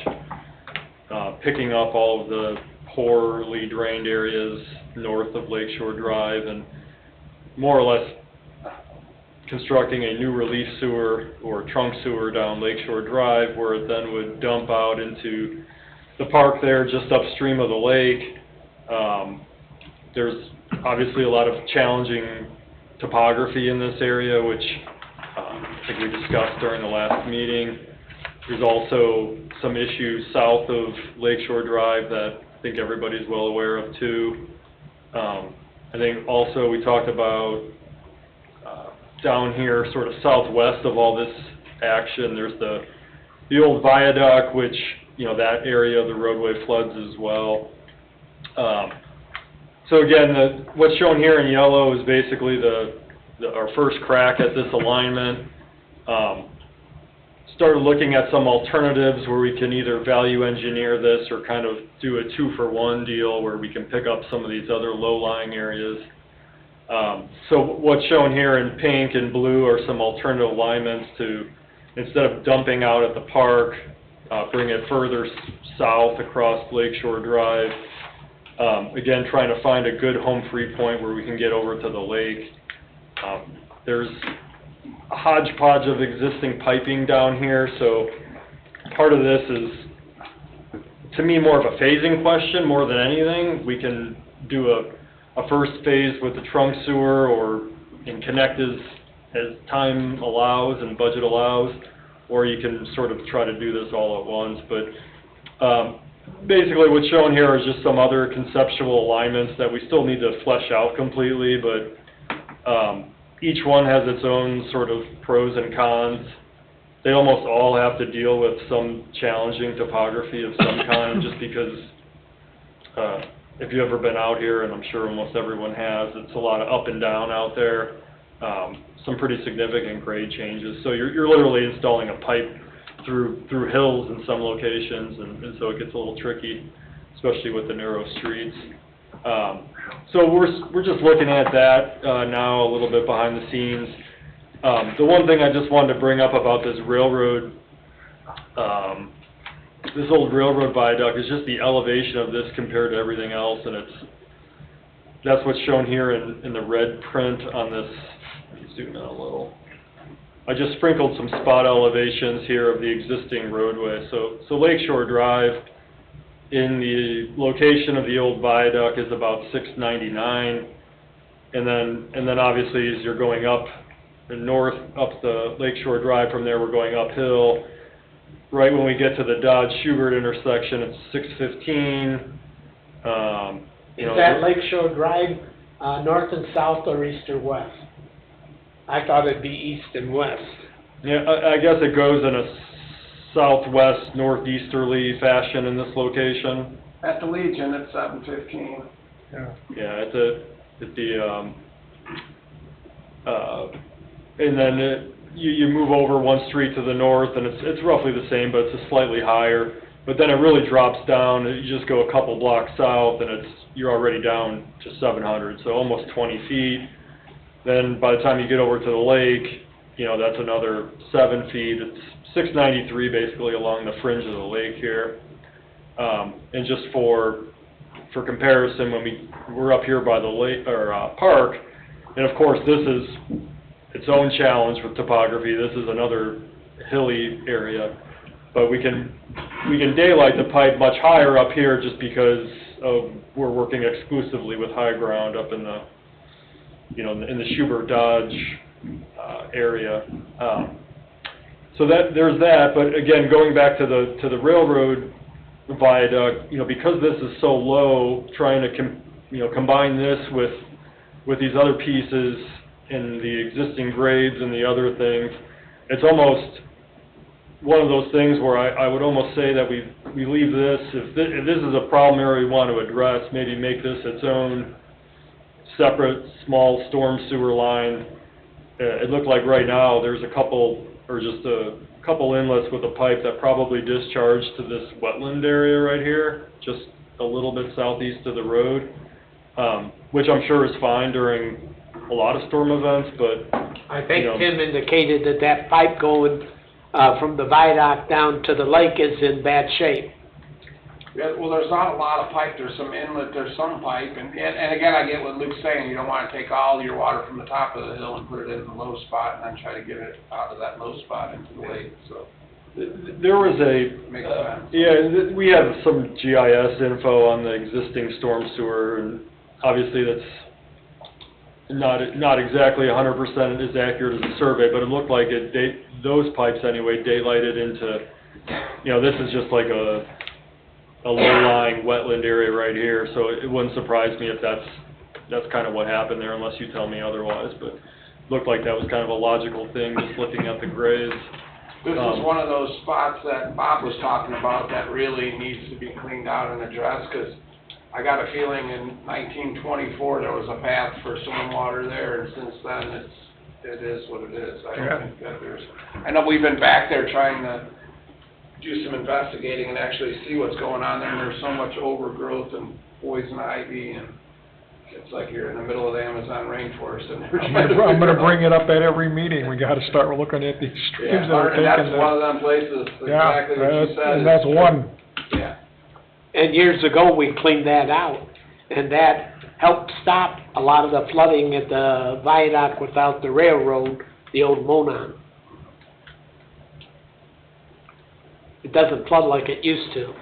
picking up all of the poorly drained areas north of Lakeshore Drive, and more or less constructing a new relief sewer or trunk sewer down Lakeshore Drive, where it then would dump out into the park there just upstream of the lake. There's obviously a lot of challenging topography in this area, which I think we discussed during the last meeting. There's also some issues south of Lakeshore Drive that I think everybody's well aware of too. I think also we talked about down here, sort of southwest of all this action, there's the old viaduct, which, you know, that area of the roadway floods as well. So again, what's shown here in yellow is basically our first crack at this alignment. Started looking at some alternatives where we can either value engineer this or kind of do a 2-for-1 deal where we can pick up some of these other low-lying areas. So what's shown here in pink and blue are some alternative alignments to, instead of dumping out at the park, bring it further south across Lakeshore Drive. Again, trying to find a good home free point where we can get over to the lake. There's a hodgepodge of existing piping down here, so part of this is, to me, more of a phasing question more than anything. We can do a first phase with the trunk sewer and connect as time allows and budget allows, or you can sort of try to do this all at once. But basically what's shown here is just some other conceptual alignments that we still need to flesh out completely, but each one has its own sort of pros and cons. They almost all have to deal with some challenging topography of some kind, just because if you've ever been out here, and I'm sure almost everyone has, it's a lot of up and down out there, some pretty significant grade changes. So you're literally installing a pipe through hills in some locations, and so it gets a little tricky, especially with the narrow streets. So we're just looking at that now a little bit behind the scenes. The one thing I just wanted to bring up about this railroad, this old railroad viaduct, is just the elevation of this compared to everything else, and that's what's shown here in the red print on this. Let me zoom in a little. I just sprinkled some spot elevations here of the existing roadway. So Lakeshore Drive, in the location of the old viaduct, is about 699, and then obviously as you're going up the north, up the Lakeshore Drive, from there we're going uphill. Right when we get to the Dodge Schubert intersection, it's 615. Is that Lakeshore Drive, north and south, or east or west? I thought it'd be east and west. Yeah, I guess it goes in a southwest northeasterly fashion in this location. At the Legion, it's 715. Yeah, and then you move over one street to the north, and it's roughly the same, but it's slightly higher. But then it really drops down. You just go a couple blocks south, and you're already down to 700, so almost 20 feet. Then by the time you get over to the lake, you know, that's another 7 feet. It's 693 basically along the fringe of the lake here. And just for comparison, when we're up here by the lake or park, and of course this is its own challenge with topography. This is another hilly area, but we can daylight the pipe much higher up here just because we're working exclusively with high ground up in the, you know, in the Schubert Dodge area. So there's that, but again, going back to the railroad viaduct, because this is so low, trying to combine this with these other pieces and the existing grades and the other things, it's almost one of those things where I would almost say that we leave this, if this is a problem area we want to address, maybe make this its own separate small storm sewer line. It looked like right now there's a couple inlets with a pipe that probably discharge to this wetland area right here, just a little bit southeast of the road, which I'm sure is fine during a lot of storm events, but I think Tim indicated that pipe going from the viaduct down to the lake is in bad shape. Yeah, well, there's not a lot of pipe, there's some inlet, there's some pipe, and again, I get what Luke's saying, you don't wanna take all your water from the top of the hill and put it in the low spot and then try to get it out of that low spot into the lake, so. there was Makes sense. we have some GIS info on the existing storm sewer, and obviously that's not exactly 100% as accurate as the survey, but it looked like those pipes anyway daylighted into, this is just like a low-lying wetland area right here, so it wouldn't surprise me if that's kind of what happened there, unless you tell me otherwise, but looked like that was kind of a logical thing, just looking at the grades. This is one of those spots that Bob was talking about that really needs to be cleaned out and addressed, because I got a feeling in 1924 there was a path for stormwater there, and since then it is what it is. I don't think that I know we've been back there trying to do some investigating and actually see what's going on there, and there's so much overgrowth and poison ivy, and it's like you're in the middle of the Amazon rainforest. And I'm gonna bring it up at every meeting, we gotta start looking at these streams that are and taking that's the... one of them places, exactly what you said. And that's one. Yeah. And years ago, we cleaned that out, and that helped stop a lot of the flooding at the viaduct without the railroad, the old Monon. It doesn't flood like it used to.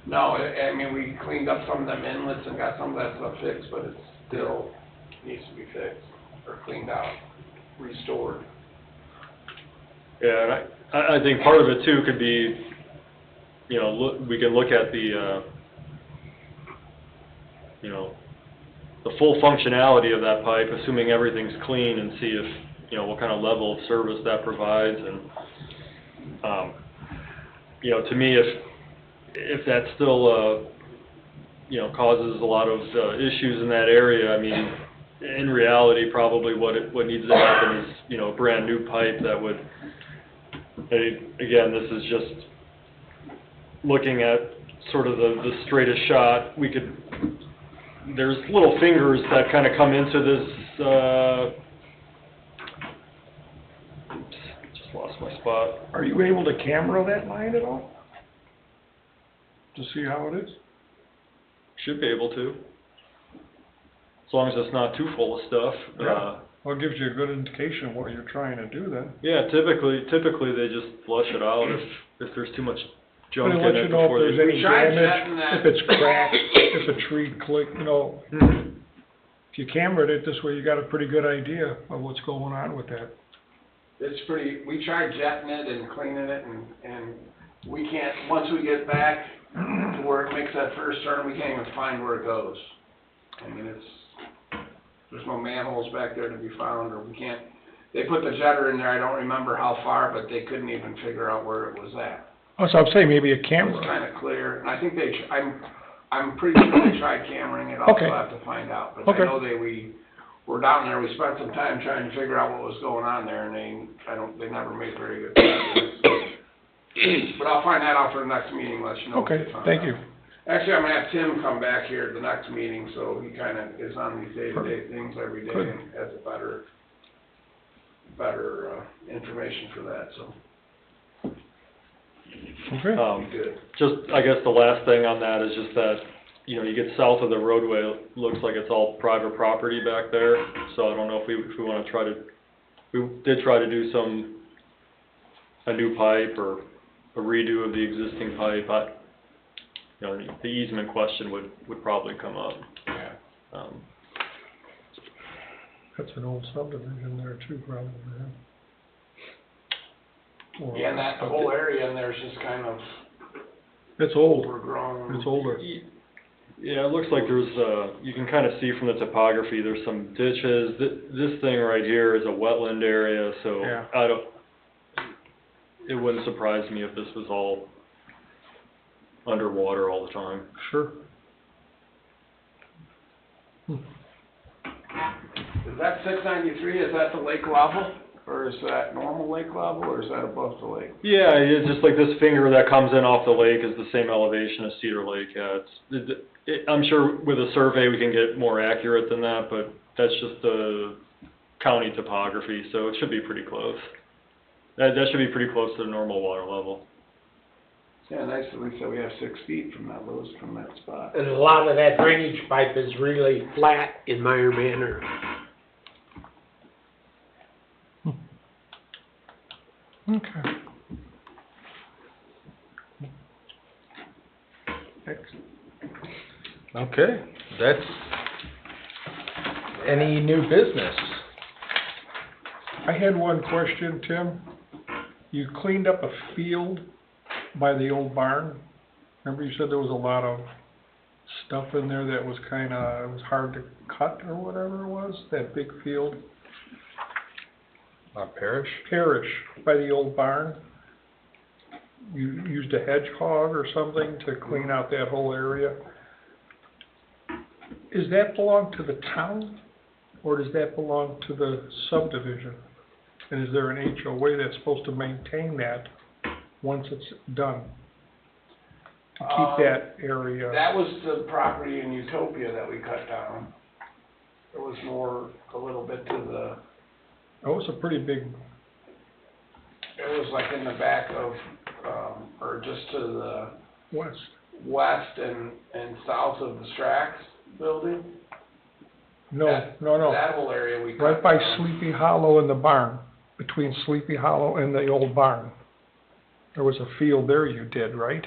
No, I mean, we cleaned up some of them inlets and got some of that stuff fixed, but it still needs to be fixed, or cleaned out, restored. Yeah, and I think part of it too could be, we can look at the, the full functionality of that pipe, assuming everything's clean, and see if, what kind of level of service that provides, and, to me, if that still, causes a lot of issues in that area, I mean, in reality, probably what needs to happen is, a brand new pipe that would, again, this is just looking at sort of the straightest shot. There's little fingers that kind of come into this, oops, just lost my spot. Are you able to camera that line at all? To see how it is? Should be able to. As long as it's not too full of stuff. Yeah. Well, it gives you a good indication of what you're trying to do then. Yeah, typically they just flush it out if there's too much junk But in it lets it you know before if there's they... any tried damage, jetting that. if it's cracked, if a tree clicked, Mhm. If you cambered it this way, you got a pretty good idea of what's going on with that. We tried jetting it and cleaning it, and we can't, once we get back to where it makes that first turn, we can't even find where it goes. I mean, there's no manholes back there to be found, or they put the jetter in there, I don't remember how far, but they couldn't even figure out where it was at. Oh, so I'm saying maybe a It was camera. kinda clear, and I think I'm pretty sure they tried cameraing it, I'll Okay. still have to find out. But I Okay. know we were down there, we spent some time trying to figure out what was going on there, and they never made very good progress. But I'll find that out for the next meeting, let you know what Okay, they found thank out. you. Actually, I'm gonna have Tim come back here at the next meeting, so he kinda is on these day-to-day things every day Good. and has a better information for that, so, Okay. good. Just, I guess the last thing on that is just that, you get south of the roadway, it looks like it's all private property back there, so I don't know if we wanna we did try to do a new pipe or a redo of the existing pipe, the easement question would probably come up. Yeah. That's an old subdivision there too, probably, huh? Or- Yeah, and that whole area in there is just kind of It's old, overgrown. it's older. Yeah, it looks like there's, you can kind of see from the topography, there's some ditches. This thing right here is a wetland area, so Yeah. it wouldn't surprise me if this was all underwater all the time. Sure. Is that 693, is that the lake level? Or is that normal lake level, or is that above the lake? Yeah, it's just like this finger that comes in off the lake is the same elevation as Cedar Lake. Yeah, I'm sure with a survey we can get more accurate than that, but that's just the county topography, so it should be pretty close. That should be pretty close to the normal water level. Yeah, nice that we said we have 6 feet from that lowest, from that spot. And a lot of that drainage pipe is really flat in Meyer Manor. Okay. Excellent. Okay, that's, any new business? I had one question, Tim. You cleaned up a field by the old barn. Remember you said there was a lot of stuff in there that was kinda, it was hard to cut or whatever it was, that big field? Parish? Parish, by the old barn. You used a hedgehog or something to clean out that whole area. Is that belong to the town, or does that belong to the subdivision? And is there an HOA that's supposed to maintain that once it's done? To keep that area, That was the property in Utopia that we cut down. It was more, a little bit to the, that was a pretty big, it was like in the back of, or just to the west. west and south of the Strax building. No, That- no. That whole area we cut Right by down. Sleepy Hollow and the barn, between Sleepy Hollow and the old barn. There was a field there you did, right?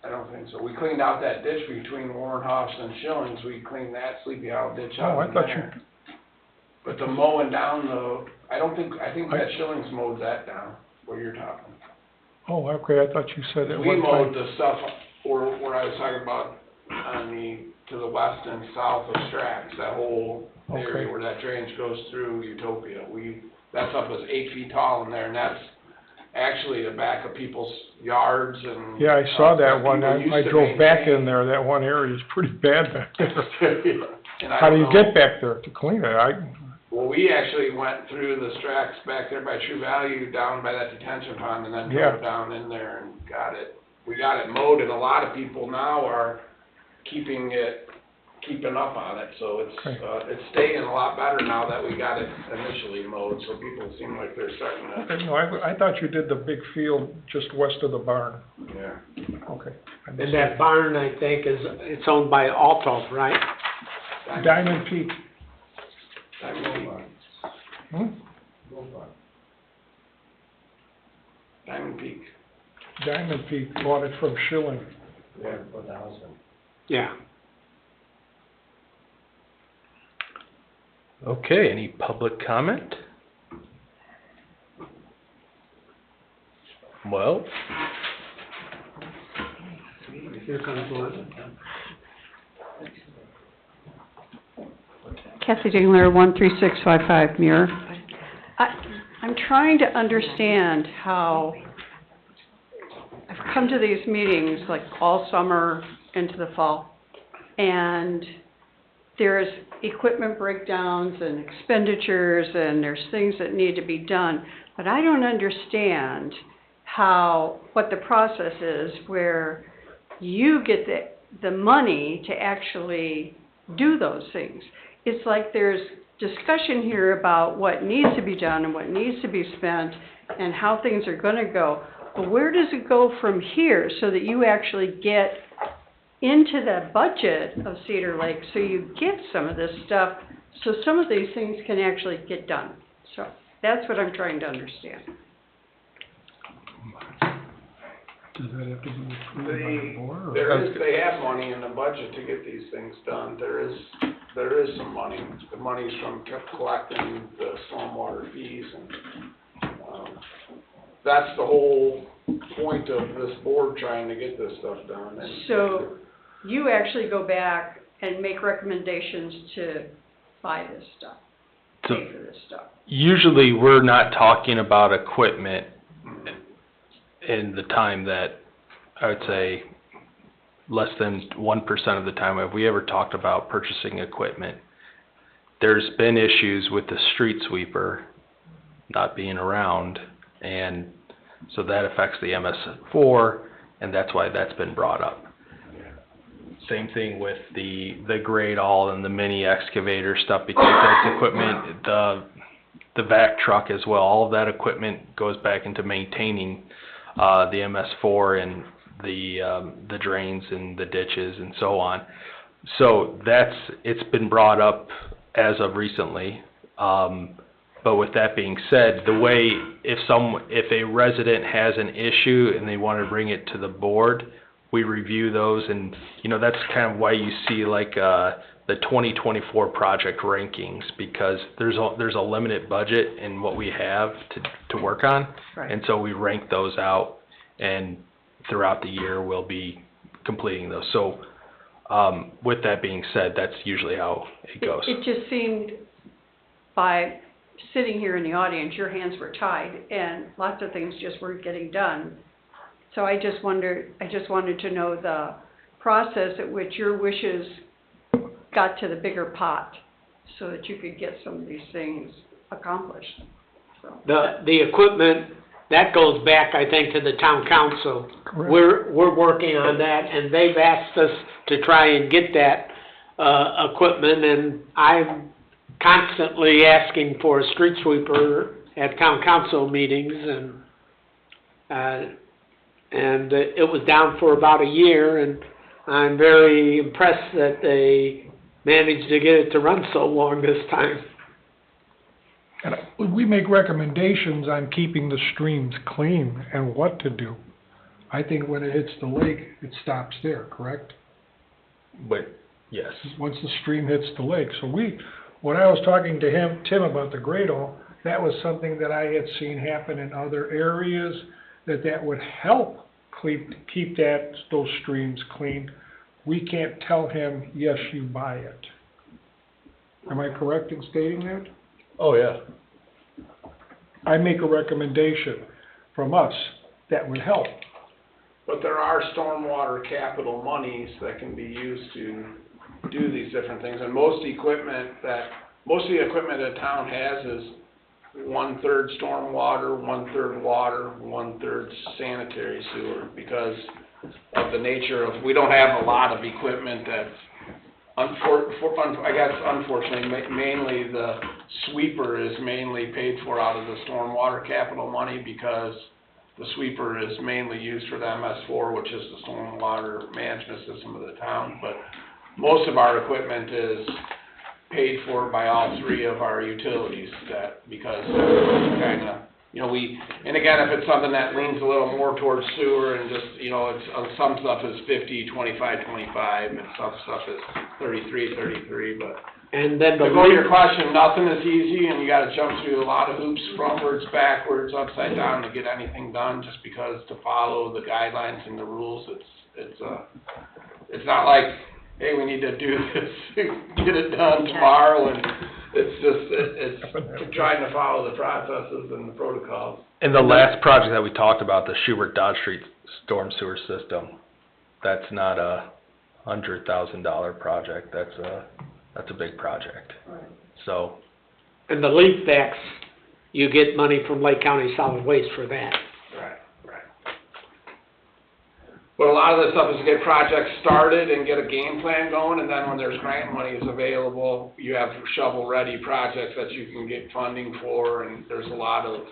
I don't think so. We cleaned out that ditch between Warren Hoffs and Schillings. We cleaned that Sleepy Hollow ditch out Oh, I in thought there. But the mowing down the, I think that Schillings mowed that down, where you're talking. Oh, okay, I thought you said at We one mowed time. the stuff where I was talking about on to the west and south of Strax, that whole area Okay. where that drainage goes through Utopia. That stuff was 8 feet tall in there, and that's actually the back of people's yards and. Yeah, I saw that one. people used I to drove back maintain. in there. That one area is pretty bad back there. And I How do don't you know. get back there to clean it? Well, we actually went through the Strax back there by True Value, down by that detention pond, and then drove Yeah. down in there and got it. We got it mowed, and a lot of people now are keeping up on it, so Okay. it's staying a lot better now that we got it initially mowed, so people seem like they're starting to, Okay, no, I thought you did the big field just west of the barn. yeah. Okay. I And missed that barn, I think, it's owned by Alto, right? it. Diamond Peak. Hmm? Diamond Peak. Diamond Peak bought it from Schilling. Yeah. Okay, any public comment? Well, Here comes one. Kathy Dingler, 13655 Muir. I'm trying to understand how, I've come to these meetings like all summer into the fall, and there's equipment breakdowns and expenditures, and there's things that need to be done, but I don't understand what the process is where you get the money to actually do those things. It's like there's discussion here about what needs to be done and what needs to be spent and how things are gonna go. But where does it go from here so that you actually get into the budget of Cedar Lake, so you get some of this stuff, so some of these things can actually get done? So that's what I'm trying to understand. Does that have to be approved by the board? or- They have money in the budget to get these things done. There is some money. The money's from collecting the stormwater fees and, that's the whole point of this board trying to get this stuff done. And So you actually go back and make recommendations to buy this stuff, So pay for this stuff. usually, we're not talking about equipment in the time that, I would say, less than 1% of the time have we ever talked about purchasing equipment. There's been issues with the street sweeper not being around, and so that affects the MS4, and that's why that's been brought up. Same thing with the grade all and the mini excavator stuff, because that's equipment, the vac truck as well, all of that equipment goes back into maintaining, the MS4 and the drains and the ditches and so on. So it's been brought up as of recently. But with that being said, the way, if a resident has an issue and they want to bring it to the board, we review those, and, that's kind of why you see like, the 2024 project rankings, because there's a limited budget in what we have to work on. Right. And so we rank those out, and throughout the year, we'll be completing those. So, with that being said, that's usually how it goes. It just seemed, by sitting here in the audience, your hands were tied, and lots of things just weren't getting done. So I just wanted to know the process at which your wishes got to the bigger pot, so that you could get some of these things accomplished, so. The equipment, that goes back, I think, to the town council. Correct. We're working on that, and they've asked us to try and get that, equipment, and I'm constantly asking for a street sweeper at town council meetings, and it was down for about a year, and I'm very impressed that they managed to get it to run so long this time. And we make recommendations on keeping the streams clean and what to do. I think when it hits the lake, it stops there, correct? But, yes. Once the stream hits the lake. So when I was talking to Tim about the Gradle, that was something that I had seen happen in other areas, that would help keep those streams clean. We can't tell him, yes, you buy it. Am I correct in stating that? Oh, yeah. I make a recommendation from us that would help. But there are stormwater capital monies that can be used to do these different things, and most of the equipment a town has is 1/3 stormwater, 1/3 water, 1/3 sanitary sewer, because of the nature of, we don't have a lot of equipment that's, unfortunately, mainly the sweeper is mainly paid for out of the stormwater capital money, because the sweeper is mainly used for the MS4, which is the stormwater management system of the town, but most of our equipment is paid for by all three of our utilities, because kinda, and again, if it's something that leans a little more towards sewer and just, it's, some stuff is 50, 25, 25, and some stuff is 33, 33, but And then the to go to your leak, question, nothing is easy, and you gotta jump through a lot of hoops, frontwards, backwards, upside down to get anything done, just because to follow the guidelines and the rules, it's not like, hey, we need to do this, get it done tomorrow, and it's trying to follow the processes and the protocols. And the last project that we talked about, the Schubert Dodge Street storm sewer system, that's not a $100,000 project, that's a big project. Right. So, and the leak backs, you get money from Lake County Solid Waste for that. Right. But a lot of this stuff is to get projects started and get a game plan going, and then when there's grant money is available, you have shovel-ready projects that you can get funding for, and there's a lot of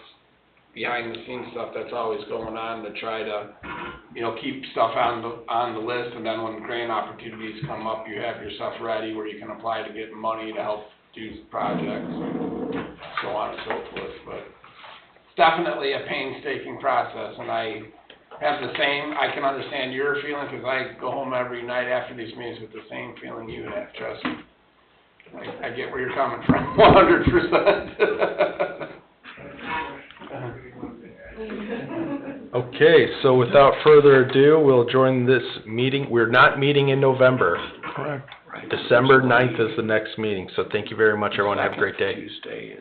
behind-the-scenes stuff that's always going on to try to, keep stuff on the list, and then when grant opportunities come up, you have your stuff ready where you can apply to get money to help do projects, and so on and so forth. But it's definitely a painstaking process, and I have the same, I can understand your feeling, because I go home every night after these meetings with the same feeling you have, trust me. I get where you're coming from, 100%. Okay, so without further ado, we'll join this meeting. We're not meeting in November. Correct. December 9th is the next meeting, so thank you very much, everyone. Have a great day. Tuesday.